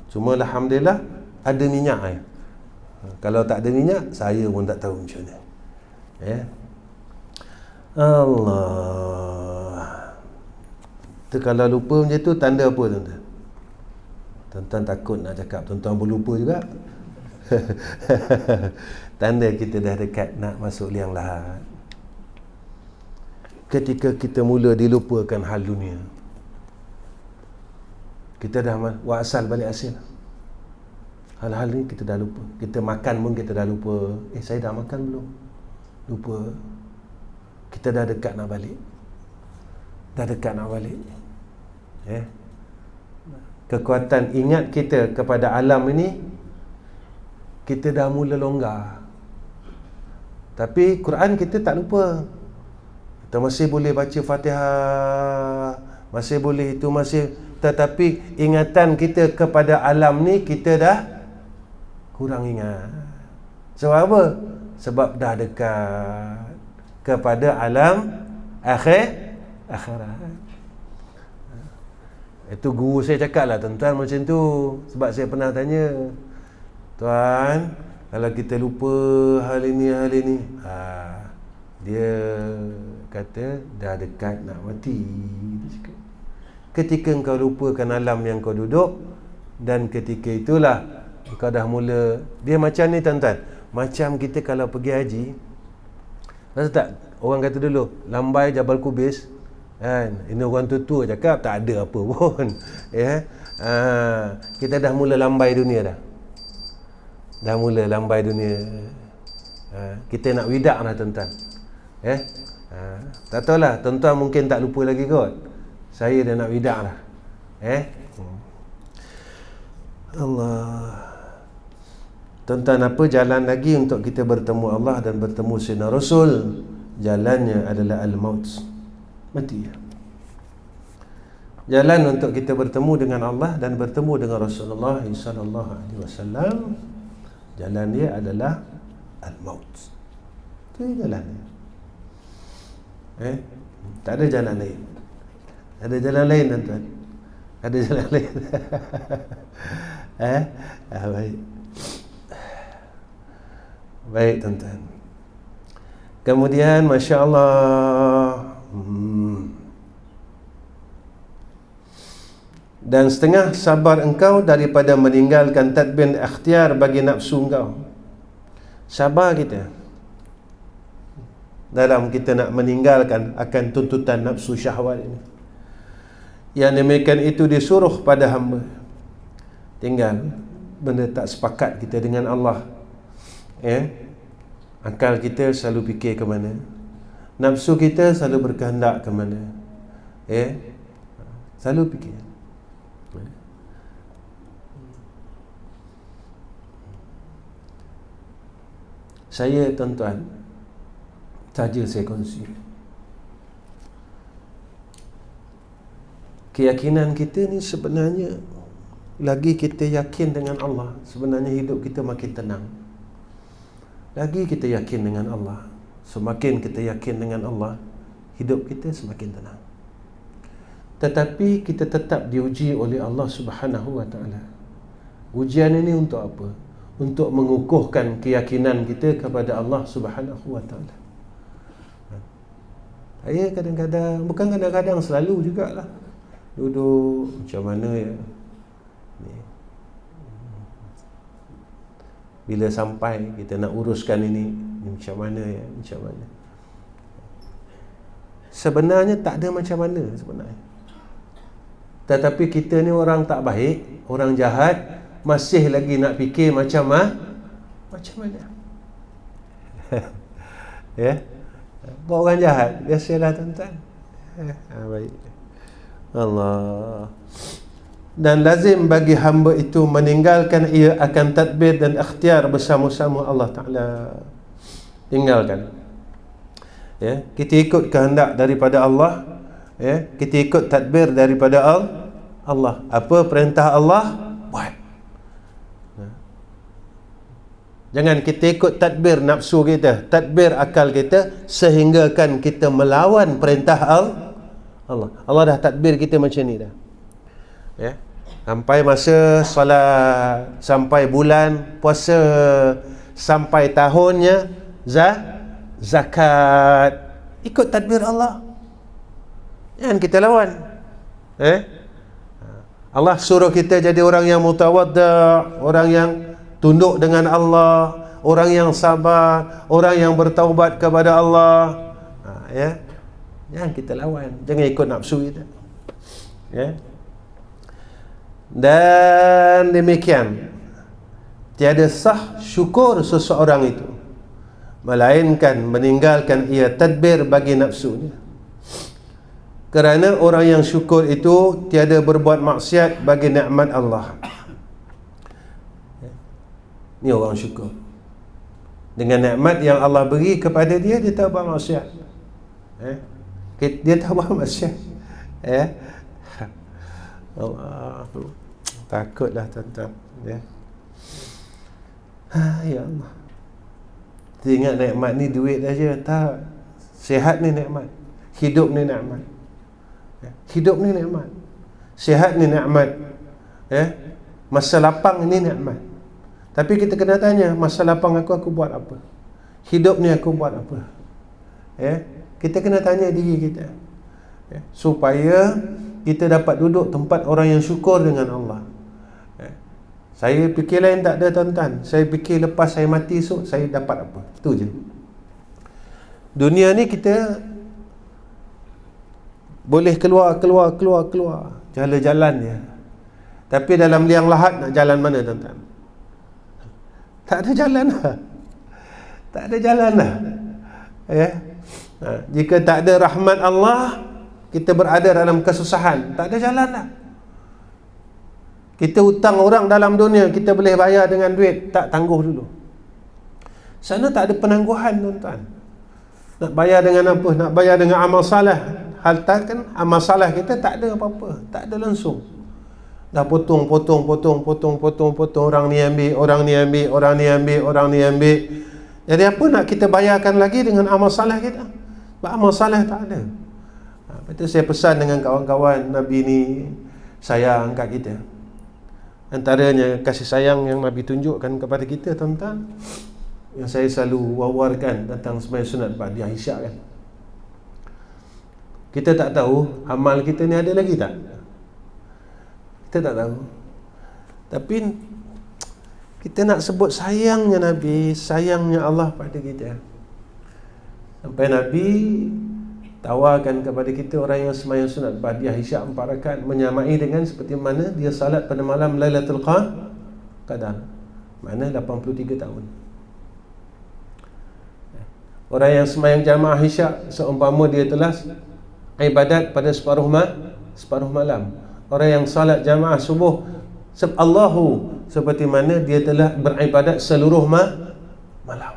[SPEAKER 1] Cuma alhamdulillah ada minyak. Kalau tak ada minyak, saya pun tak tahu macam mana. Allah. Itu kalau lupa macam tu tanda apa tuan-tuan? Tuan-tuan takut nak cakap tuan-tuan berlupa juga. Tanda kita dah dekat nak masuk liang lahat. Ketika kita mula dilupakan hal dunia, kita dah asal balik asil. Hal-hal ni kita dah lupa. Kita makan pun kita dah lupa. Saya dah makan belum? Lupa. Kita dah dekat nak balik. Kekuatan ingat kita kepada alam ini kita dah mula longgar. Tapi Quran kita tak lupa. Kita masih boleh baca Fatihah, masih boleh itu, tetapi ingatan kita kepada alam ni kita dah kurang ingat. Sebab apa? Sebab dah dekat kepada alam akhirat. Itu guru saya cakap lah tuan-tuan macam tu. Sebab saya pernah tanya, tuan, kalau kita lupa hal ini, dia kata dah dekat nak mati. Ketika engkau lupakan alam yang kau duduk, dan ketika itulah engkau dah mula. Dia macam ni tuan-tuan, macam kita kalau pergi haji, rasa tak orang kata dulu lambai Jabal Kubis kan, ini orang tua cakap tak ada apa pun. Kita dah mula lambai dunia dah mula lambai dunia. Kita nak widak lah tuan-tuan. Tak tahulah tuan-tuan mungkin tak lupa lagi kot. Saya dah nak widak lah. Allah. Tuan-tuan, apa jalan lagi untuk kita bertemu Allah dan bertemu Sayyidina Rasul? Jalannya adalah al-maut, mati. Jalan untuk kita bertemu dengan Allah dan bertemu dengan Rasulullah sallallahu alaihi wasallam, jalan dia adalah al-maut. Itu jalannya. Tak ada jalan lain. Ada jalan lain tuan-tuan? Ada jalan lain? Baik. Baik tuan-tuan. Kemudian Masya Allah, dan setengah sabar engkau daripada meninggalkan tadbir ikhtiar bagi nafsu engkau. Sabar kita dalam kita nak meninggalkan akan tuntutan nafsu syahwat ini. Yang demikian itu disuruh pada hamba. Tinggal benda tak sepakat kita dengan Allah. Akal kita selalu fikir ke mana, nafsu kita selalu berkehendak ke mana. Selalu fikir. Saya tuan-tuan, saja saya kongsi, keyakinan kita ni sebenarnya, lagi kita yakin dengan Allah, sebenarnya hidup kita makin tenang. Lagi kita yakin dengan Allah, semakin kita yakin dengan Allah, hidup kita semakin tenang. Tetapi kita tetap diuji oleh Allah Subhanahu wa ta'ala. Ujian ini untuk apa? Untuk mengukuhkan keyakinan kita kepada Allah Subhanahu wa ta'ala. Saya kadang-kadang, bukan kadang-kadang, selalu jugalah, Duduk macam mana ya ni. Bila sampai kita nak uruskan ini macam mana ya, macam mana. Sebenarnya tak ada macam mana sebenarnya. Tetapi kita ni orang tak baik, orang jahat, masih lagi nak fikir macam mana. Ya. Buat orang jahat, biasalah tuan-tuan. Baik. Allah. Dan lazim bagi hamba itu meninggalkan ia akan tadbir dan ikhtiar bersama-sama Allah Ta'ala. Tinggalkan. Ya, kita ikut kehendak daripada Allah, ya, kita ikut tadbir daripada Allah. Apa perintah Allah, buat. Jangan kita ikut tadbir nafsu kita, tadbir akal kita, sehinggakan kita melawan perintah Allah. Allah dah tadbir kita macam ni dah. Ya. Sampai masa solat, sampai bulan puasa, sampai tahunnya zakat, ikut tadbir Allah. Jangan kita lawan. Allah suruh kita jadi orang yang mutawadda', orang yang tunduk dengan Allah, orang yang sabar, orang yang bertaubat kepada Allah. Ya. Jangan kita lawan, jangan ikut nafsu kita. Ya. Dan demikian, tiada sah syukur seseorang itu melainkan meninggalkan ia tadbir bagi nafsunya. Kerana orang yang syukur itu tiada berbuat maksiat bagi nikmat Allah. Ni orang syukur. Dengan nikmat yang Allah beri kepada dia, dia tak buat maksiat. Dia tak buat maksiat. Allah, takutlah tuan-tuan. Ya Allah. Kita ingat nikmat ni duit aja, tak. Sihat ni nikmat. Hidup ni nikmat. Hidup ni nikmat. Sihat ni nikmat. Masa lapang ni nikmat. Tapi kita kena tanya, masa lapang aku buat apa? Hidup ni aku buat apa? Kita kena tanya diri kita. Supaya kita dapat duduk tempat orang yang syukur dengan Allah. Saya fikir lain tak ada tuan-tuan. Saya fikir lepas saya mati esok, saya dapat apa? Itu je. Dunia ni kita boleh keluar jalan-jalan dia. Tapi dalam liang lahat nak jalan mana tuan-tuan? Tak ada jalan lah. Tak ada jalan lah. Jika tak ada rahmat Allah, kita berada dalam kesusahan, tak ada jalan lah. Kita hutang orang dalam dunia, kita boleh bayar dengan duit, tak tangguh dulu. Sana tak ada penangguhan tuan-tuan. Nak bayar dengan apa? Nak bayar dengan amal salah. Haltan kan amal salah kita tak ada apa-apa, tak ada langsung. Dah potong. Orang ni ambil, orang ni ambil, orang ni ambil, orang ni ambil. Jadi apa nak kita bayarkan lagi dengan amal salah kita? Sebab amal salah tak ada. Betul, saya pesan dengan kawan-kawan, Nabi ni sayang kat kita. Antaranya kasih sayang yang Nabi tunjukkan kepada kita tuan-tuan, yang saya selalu wawarkan tentang sembahyang sunat ba'da isyak kan. Kita tak tahu amal kita ni ada lagi tak? Kita tak tahu. Tapi kita nak sebut sayangnya Nabi, sayangnya Allah pada kita. Sampai Nabi tawarkan kepada kita orang yang sembahyang sunat ba'da isyak 4 rakaat menyamai dengan seperti mana dia salat pada malam Lailatul Qadar. Mana 83 tahun. Orang yang sembahyang jamaah isyak seumpama dia telah ibadat pada separuh malam. Orang yang salat jamaah subuh Allahu seperti mana dia telah beribadat seluruh malam.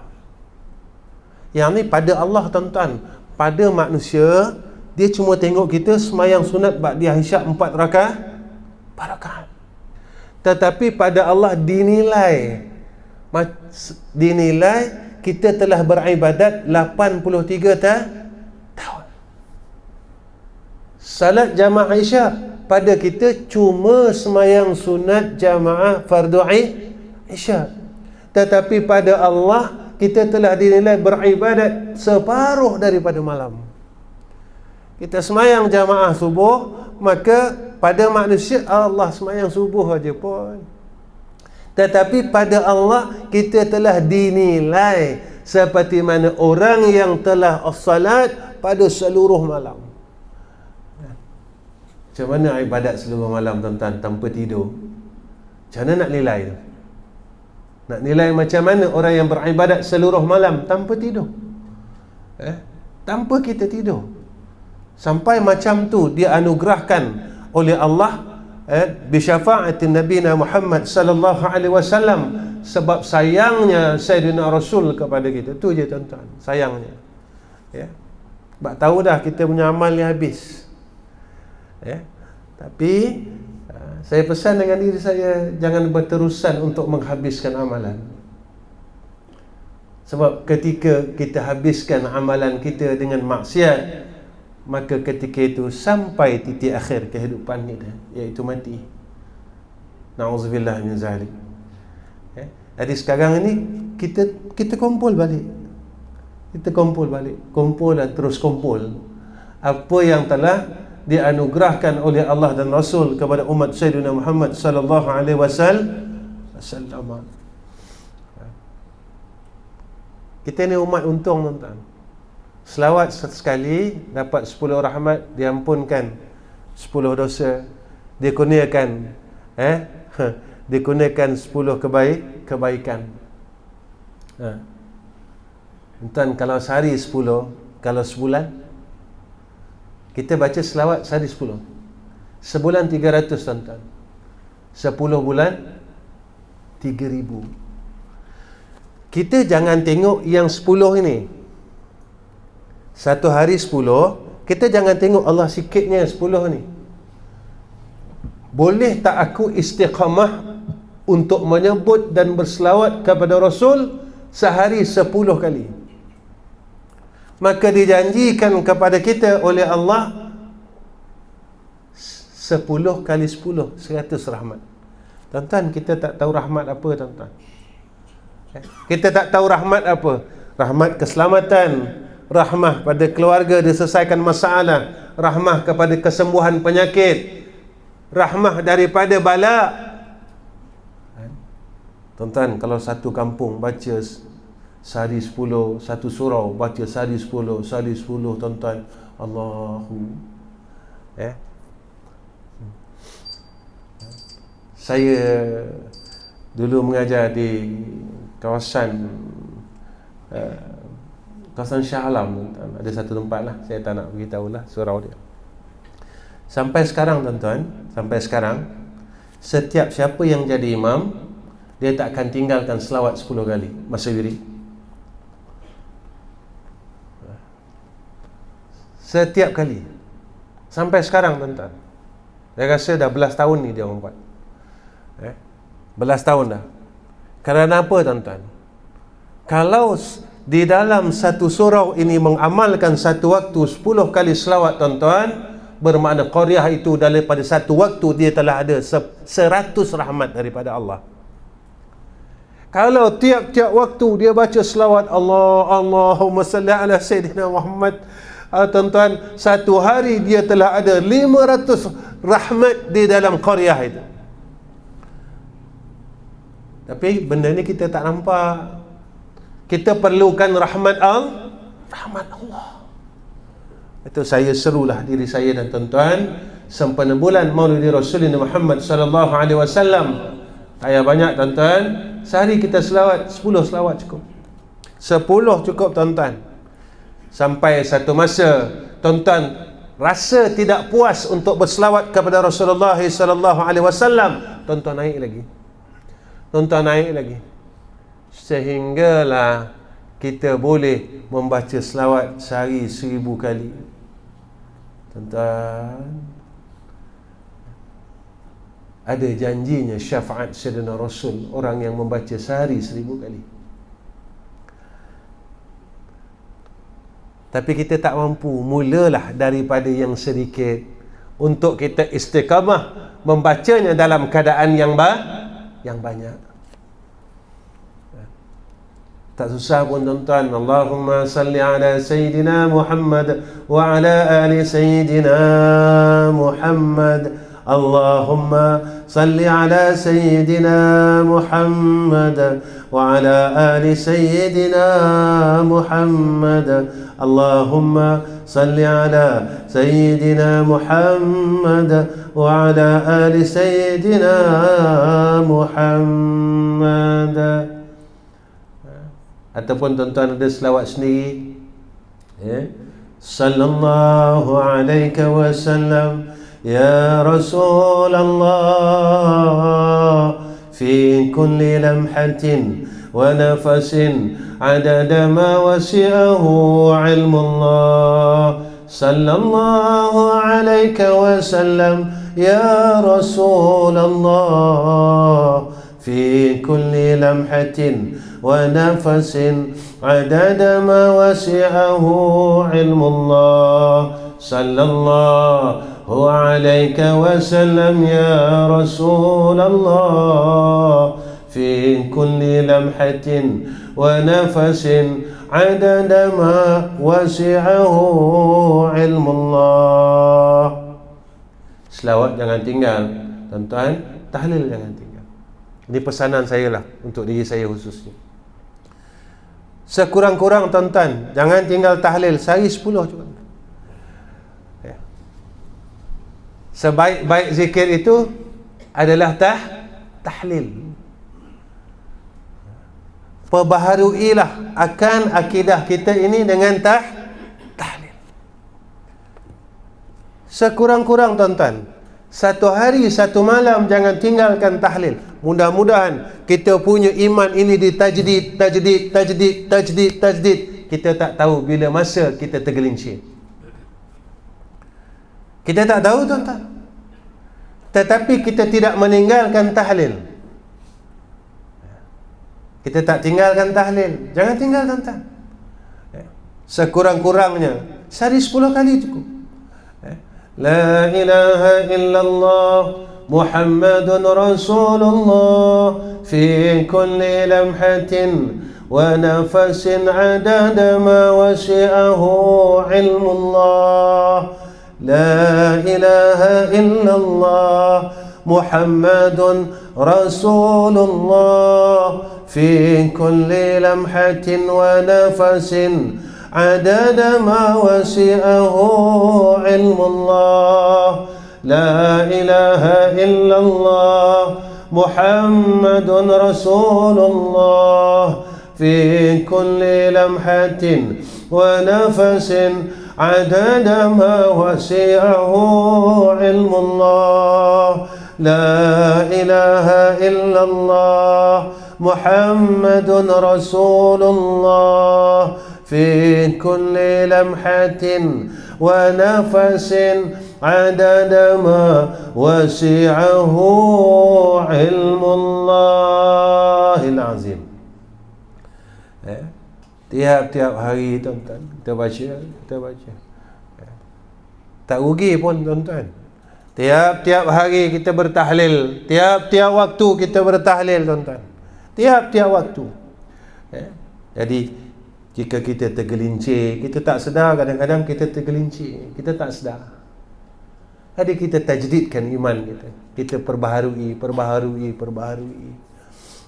[SPEAKER 1] Yang ni pada Allah tuan-tuan. Pada manusia, dia cuma tengok kita sembahyang sunat ba'da isyak 4 rakaat. Tetapi pada Allah dinilai kita telah beribadat 83 tahun. Salat jamaah isyak pada kita cuma sembahyang sunat jamaah fardu isyak. Tetapi pada Allah kita telah dinilai beribadat separuh daripada malam. kita semayang jamaah subuh, maka pada manusia Allah semayang subuh aja pun. Tetapi pada Allah kita telah dinilai seperti mana orang yang telah as-salat pada seluruh malam. Macam mana ibadat seluruh malam tuan-tuan tanpa tidur? Macam mana nak nilai tu? Nak nilai macam mana orang yang beribadat seluruh malam tanpa tidur? Tanpa kita tidur. Sampai macam tu dia anugerahkan oleh Allah bi syafa'atin nabiyina Muhammad sallallahu alaihi wasallam, sebab sayangnya Sayyidina Rasul kepada kita. Tu je tuan-tuan, sayangnya. Sebab tahu dah kita punya amal ni habis. Tapi saya pesan dengan diri saya, jangan berterusan untuk menghabiskan amalan. Sebab ketika kita habiskan amalan kita dengan maksiat, maka ketika itu sampai titik akhir kehidupan kita, iaitu mati. Na'udzubillah min zalik. Jadi sekarang ini kita kumpul balik. Kita kumpul balik, kumpul dan terus kumpul apa yang telah dianugerahkan oleh Allah dan Rasul kepada umat Sayyidina Muhammad sallallahu alaihi wasallam. Kita ni umat untung tuan-tuan. Selawat sekali dapat 10 rahmat, diampunkan 10 dosa, dikurniakan dikurniakan 10 kebaikan. Tuan, kalau sehari 10, kalau sebulan kita baca selawat sehari 10. Sebulan 300 tuan-tuan. 10 bulan 3000. Kita jangan tengok yang 10 ini. Satu hari 10, kita jangan tengok Allah sikitnya 10 ni. Boleh tak aku istiqamah untuk menyebut dan berselawat kepada Rasul sehari 10 kali? Maka dijanjikan kepada kita oleh Allah 10 kali 10, 100 rahmat. Tuan-tuan, kita tak tahu rahmat apa tuan-tuan. Kita tak tahu rahmat apa. Rahmat keselamatan, rahmah pada keluarga diselesaikan masalah, rahmah kepada kesembuhan penyakit, rahmah daripada bala. Tuan-tuan, kalau satu kampung baca sehari 10, satu surau baca sehari 10, sehari 10 tuan-tuan, Allahu. Saya dulu mengajar di kawasan Shah Alam tuan-tuan. Ada satu tempat lah, saya tak nak beritahu lah surau dia. Sampai sekarang tuan-tuan, sampai sekarang, setiap siapa yang jadi imam, dia tak akan tinggalkan selawat 10 kali masa wirid. Setiap kali. Sampai sekarang tuan-tuan. Saya rasa dah belas tahun ni dia orang buat. Belas tahun dah. Kerana apa tuan-tuan? Kalau di dalam satu surau ini mengamalkan satu waktu 10 kali selawat tuan-tuan, bermakna qaryah itu daripada satu waktu dia telah ada 100 rahmat daripada Allah. Kalau tiap-tiap waktu dia baca selawat Allahumma salli ala Sayyidina Muhammad, tuan-tuan, satu hari dia telah ada 500 rahmat di dalam qaryah itu. Tapi benda ni kita tak nampak. Kita perlukan rahmat Allah. Itu saya serulah diri saya dan tuan-tuan, sempena bulan Maulid Rasulullah Muhammad sallallahu alaihi wasallam. Tak payah banyak tuan-tuan, sehari kita selawat 10 selawat cukup. 10 cukup tuan-tuan. Sampai satu masa tuan-tuan rasa tidak puas untuk berselawat kepada Rasulullah sallallahu alaihi wasallam, tuan-tuan naik lagi. Tuan-tuan naik lagi. Sehinggalah kita boleh membaca selawat sehari 1000 kali. Tuan-tuan, ada janjinya syafaat Sayyidina Rasul, orang yang membaca sehari 1000 kali. Tapi kita tak mampu. Mulalah daripada yang sedikit untuk kita istiqamah membacanya dalam keadaan yang banyak. Tak susah pun tuan-tuan. Allahumma salli ala Sayyidina Muhammad wa ala ali Sayyidina Muhammad. Allahumma salli ala Sayyidina Muhammad wa ala ali Sayyidina Muhammad. Allahumma salli ala Sayyidina Muhammad wa ala ali Sayyidina Muhammad. Ataupun tuan-tuan ada selawat sendiri, sallallahu alaihi wasallam ya Rasulullah fi kulli lamhatin wa nafasin adada ma wasi'ahu ilmullah. Sallallahu alaihi wasallam ya Rasulullah fi kulli lamhatin ونفس عدد ما وسعه علم الله. صلى الله عليك وسلم يا رسول الله في كل لمحة ونفس عدد ما وسعه علم الله. Selawat jangan tinggal tuan-tuan, tahlil jangan tinggal. Ini pesanan saya lah untuk diri saya khususnya. Sekurang-kurang tuan-tuan, jangan tinggal tahlil, sehari 10 cukup. Ya. Sebaik-baik zikir itu adalah tahlil. Perbaharuilah akan akidah kita ini dengan tahlil. Sekurang-kurang tuan-tuan, satu hari, satu malam jangan tinggalkan tahlil. Mudah-mudahan kita punya iman ini ditajdid. Kita tak tahu bila masa kita tergelincir. Kita tak tahu tuan-tuan. Tetapi kita tidak meninggalkan tahlil. Kita tak tinggalkan tahlil. Jangan tinggal tuan-tuan. Sekurang-kurangnya sehari 10 kali cukup. La ilaha illallah Muhammadun Rasulullah fi kulli lamhatin wa nafasin adada ma wasi'ahu ilmullah. La ilaha illallah Muhammadun Rasulullah fi kulli lamhatin wa nafasin adada ma wasi'ahu ilmullah. La ilaha illallah Muhammadun Rasulullah fi kulli lamhatin wa nafasin adada ma wasi'ahu ilmullah. La ilaha illallah Muhammadun Rasulullah fi kulli lamhatin wa nafasin adada ma wasi'ahu ilmullahil azim. Tiap-tiap hari tuan-tuan kita baca. Tak rugi pun tuan-tuan. Tiap-tiap hari kita bertahlil, tiap-tiap waktu kita bertahlil tuan-tuan. Tiap-tiap waktu. Jadi jika kita tergelincir, kita tak sedar, kadang-kadang kita tergelincir, kita tak sedar. Jadi kita tajdidkan iman kita. Kita perbaharui.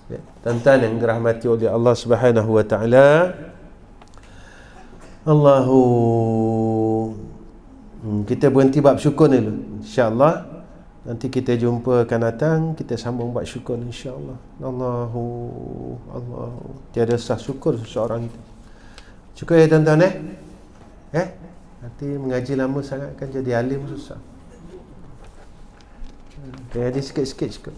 [SPEAKER 1] Ya, tuan-tuan yang dirahmati oleh Allah Subhanahu wa taala. Kita berhenti bab syukur dulu. Insya-Allah nanti kita jumpa akan datang, kita sambung bab syukur insya-Allah. Allah. Tiada sah syukur seseorang itu. Cukup ya tuan-tuan nanti mengaji lama sangat kan jadi alim susah. Jadi sikit-sikit cukup.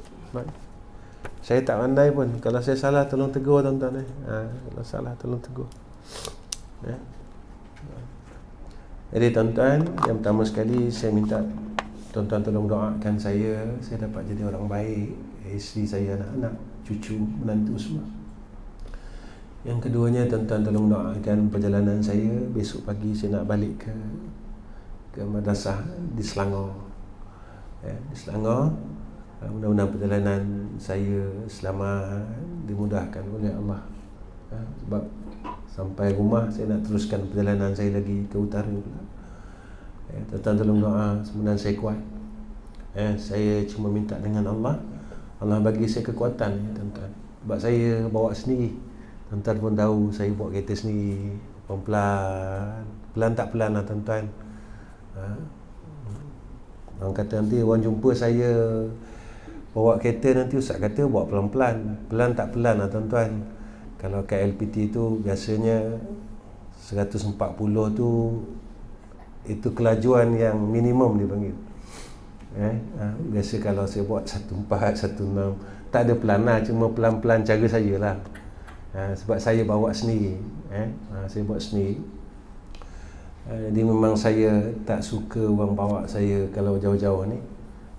[SPEAKER 1] Saya tak pandai pun. Kalau saya salah tolong tegur tuan-tuan kalau salah tolong tegur. Jadi tuan-tuan, yang pertama sekali saya minta tuan-tuan tolong doakan saya dapat jadi orang baik, isteri saya, anak-anak, cucu, menantu semua. Yang keduanya tuan-tuan tolong doakan perjalanan saya besok pagi saya nak balik ke madrasah di Selangor. Di Selangor, mudah-mudahan perjalanan saya selamat, dimudahkan oleh Allah Sebab sampai rumah saya nak teruskan perjalanan saya lagi ke utara pula. Tuan-tuan tolong doa sebenarnya saya kuat. Saya cuma minta dengan Allah bagi saya kekuatan, tuan-tuan. Sebab saya bawa sendiri. Tuan-tuan pun tahu saya bawa kereta sendiri, pelan-pelan. Pelan tak pelan lah, tuan-tuan. Orang kata nanti orang jumpa saya bawa kereta, nanti ustaz kata bawa pelan-pelan. Pelan tak pelan lah, tuan-tuan. Kalau KLPT tu biasanya 140 tu itu kelajuan yang minimum dipanggil. Biasa kalau saya buat 14, 16 tak ada pelan lah, cuma pelan-pelan cara sajalah. Sebab saya bawa sendiri. Saya buat sendiri. Jadi memang saya tak suka orang bawa saya kalau jauh-jauh ni.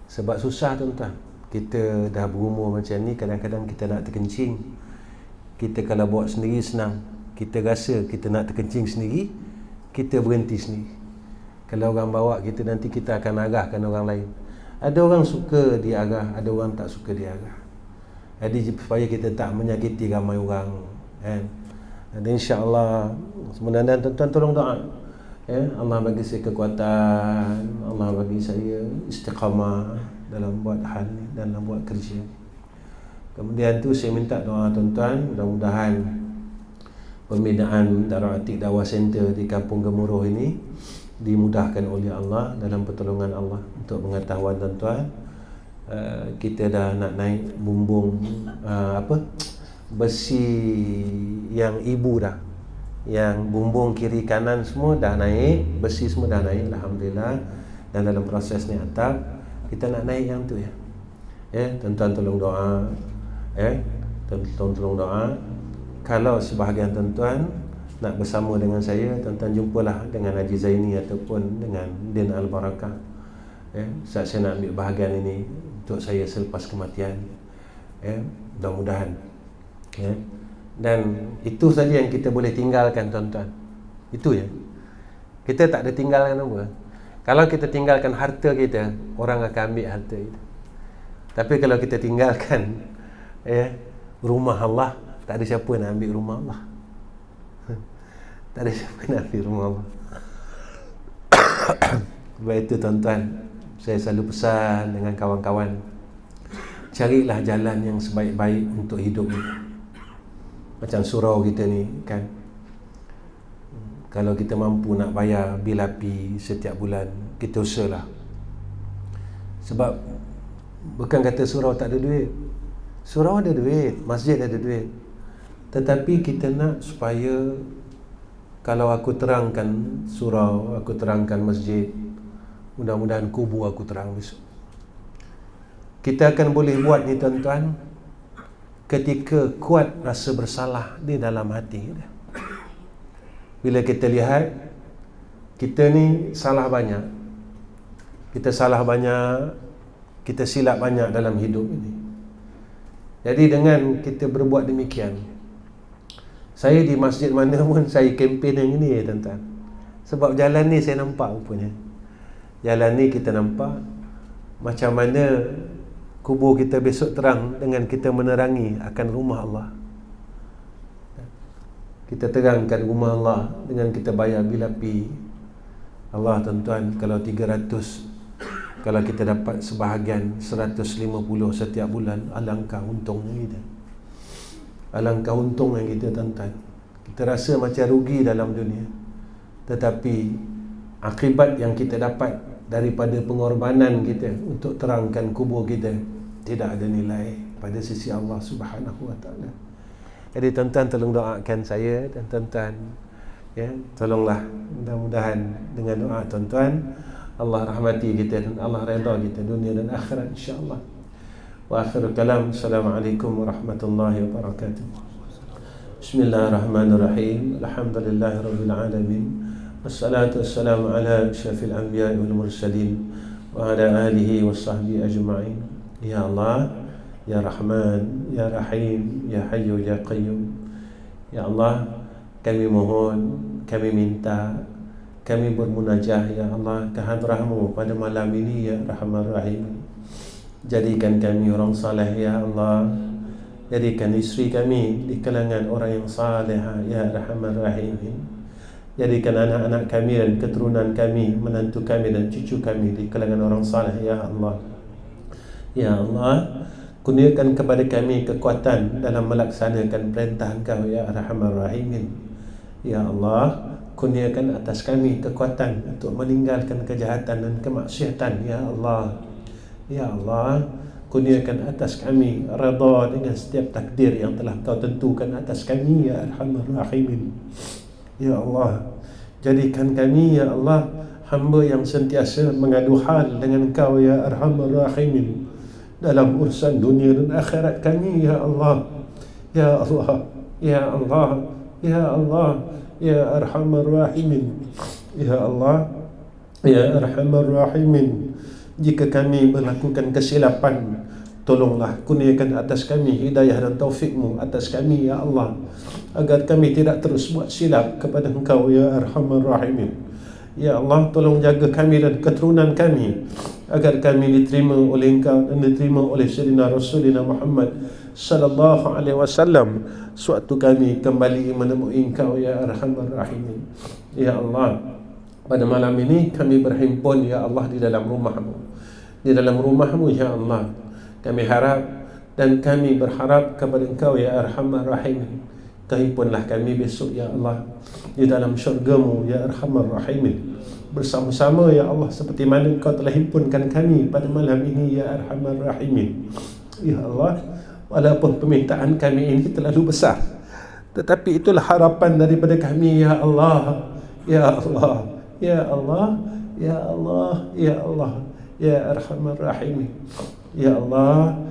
[SPEAKER 1] Sebab susah, tuan-tuan. Kita dah berumur macam ni, kadang-kadang kita nak terkencing. Kita kalau bawa sendiri senang. Kita rasa kita nak terkencing sendiri, kita berhenti sendiri. Kalau orang bawa kita, nanti kita akan arahkan orang lain. Ada orang suka diarah, ada orang tak suka diarah. Jadi supaya kita tak menyakiti ramai orang, kan? Dan insya-Allah sebenarnya tuan-tuan tolong doa. Allah bagi saya kekuatan, Allah bagi saya istiqamah dalam buat hal ni, dalam buat kerja. Kemudian tu saya minta doa tuan-tuan, mudah-mudahan pembinaan Darul Atik Dakwah Center di Kampung Gemuruh ini dimudahkan oleh Allah dalam pertolongan Allah. Untuk pengetahuan tuan-tuan, kita dah nak naik bumbung besi yang ibu dah. Yang bumbung kiri kanan semua dah naik, besi semua dah naik, alhamdulillah. Dan dalam proses ni atap, kita nak naik yang tu ya. Tuan-tuan tolong doa. Tuan-tuan tolong doa. Kalau sebahagian tuan-tuan nak bersama dengan saya, tuan-tuan jumpalah dengan Haji Zaini ataupun dengan Din Al-Barakah. Saat saya nak ambil bahagian ini untuk saya selepas kematian. Mudah-mudahan. Dan itu saja yang kita boleh tinggalkan, tuan-tuan. Itu ya. Kita tak ada tinggalkan apa. Kalau kita tinggalkan harta kita, orang akan ambil harta kita. Tapi kalau kita tinggalkan rumah Allah, tak ada siapa nak ambil rumah Allah. Tak ada siapa nak ambil rumah Allah. Sebab itu tuan-tuan, saya selalu pesan dengan kawan-kawan, carilah jalan yang sebaik-baik untuk hidup ini. Macam surau kita ni kan, kalau kita mampu nak bayar bil api setiap bulan, kita usahalah. Sebab bukan kata surau tak ada duit. Surau ada duit, masjid ada duit. Tetapi kita nak supaya kalau aku terangkan surau, aku terangkan masjid, mudah-mudahan kubur aku terang besok. Kita akan boleh buat ni, tuan-tuan, ketika kuat rasa bersalah di dalam hati kita. Bila kita lihat kita ni salah banyak, kita salah banyak, kita silap banyak dalam hidup ini. Jadi dengan kita berbuat demikian, saya di masjid mana pun saya kempen yang ini ya, tuan-tuan. Sebab jalan ni saya nampak rupanya. Jalan ni kita nampak macam mana kubur kita besok terang dengan kita menerangi akan rumah Allah. Kita terangkan rumah Allah dengan kita bayar bil api Allah, tuan-tuan. Kalau 300, kalau kita dapat sebahagian 150 setiap bulan, alangkah untungnya kita. Alangkah untungnya kita, tuan-tuan. Kita rasa macam rugi dalam dunia, tetapi akibat yang kita dapat daripada pengorbanan kita untuk terangkan kubur kita tidak ada nilai pada sisi Allah Subhanahu wa taala. Jadi tuan-tuan tolong doakan saya dan tuan-tuan, tolonglah, mudah-mudahan dengan doa tuan-tuan Allah rahmati kita dan Allah redha kita dunia dan akhirat, insya-Allah. Wa akhiru kalam, assalamualaikum warahmatullahi wabarakatuh. Bismillahirrahmanirrahim. Alhamdulillahirabbil alamin. Wassalatu wassalamu ala asyrafil anbiya'i wal mursalin wa ala alihi washabbihi ajma'in. Ya Allah, Ya Rahman, Ya Rahim, Ya Hayyu, Ya Qayyum. Ya Allah, kami mohon, kami minta, kami bermunajah ya Allah ke hadrah-Mu pada malam ini ya Rahman Rahim. Jadikan kami orang saleh ya Allah, Jadikan isteri kami di kalangan orang yang saleh, ya Arhamar Rahimin. Jadikan anak-anak kami dan keturunan kami, menantu kami dan cucu kami di kalangan orang saleh, ya Allah. Ya Allah, kurniakan kepada kami kekuatan dalam melaksanakan perintah Engkau, ya Arhamar Rahimin. Ya Allah, kurniakan atas kami kekuatan untuk meninggalkan kejahatan dan kemaksiatan, ya Allah. Ya Allah, kurniakan atas kami redha dengan setiap takdir yang telah Kau tentukan atas kami, ya Arhamar Rahimin. Ya Allah, jadikan kami, ya Allah, hamba yang sentiasa mengadu hal dengan Kau, ya Arhamar Rahimin, dalam urusan dunia dan akhirat kami, ya Allah. Ya Allah, ya Allah, ya Allah, ya Arhamar Rahimin. Ya Allah, ya Arhamar Rahimin. Jika kami melakukan kesilapan, tolonglah kurniakan atas kami hidayah dan taufik-Mu atas kami, ya Allah, agar kami tidak terus buat silap kepada Engkau, ya Arhamar Rahimin. Ya Allah, tolong jaga kami dan keturunan kami agar kami diterima oleh Engkau dan diterima oleh Sayyidina Rasulina Muhammad sallallahu alaihi wasallam sewaktu kami kembali menemui Engkau, ya Arhamar Rahimin. Ya Allah, pada malam ini kami berhimpun, ya Allah, di dalam rumah-Mu. Di dalam rumah-Mu, ya Allah, kami harap dan kami berharap kepada Engkau, ya Arhamar Rahimin. Himpunlah kami besok, ya Allah, di dalam syurga-Mu, ya Arhamar Rahimin, bersama-sama, ya Allah, seperti mana Engkau telah himpunkan kami pada malam ini, ya Arhamar Rahimin. Ya Allah, walaupun permintaan kami ini terlalu besar, tetapi itulah harapan daripada kami, ya Allah. Ya Allah, ya Allah, ya Allah, ya Allah, ya Arhamar Rahimin. Ya Allah,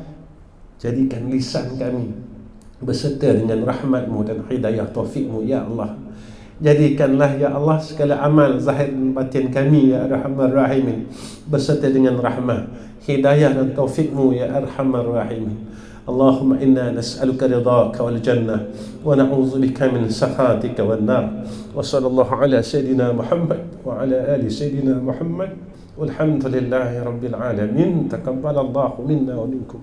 [SPEAKER 1] jadikan lisan kami beserta dengan rahmat-Mu dan hidayah taufik-Mu, ya Allah. Jadikanlah, ya Allah, segala amal zahir dan batin kami, ya Arhamar Rahimin, beserta dengan rahmat, hidayah dan taufik-Mu, ya Arhamar Rahimin. Allahumma inna nas'aluka ridhaka wal jannah wa na'udzu bika min sakhatika wan nar. Wa sallallahu ala sayyidina Muhammad wa ala ali sayyidina Muhammad. Walhamdulillahi rabbil alamin. Taqabbalallahu minna wa minkum.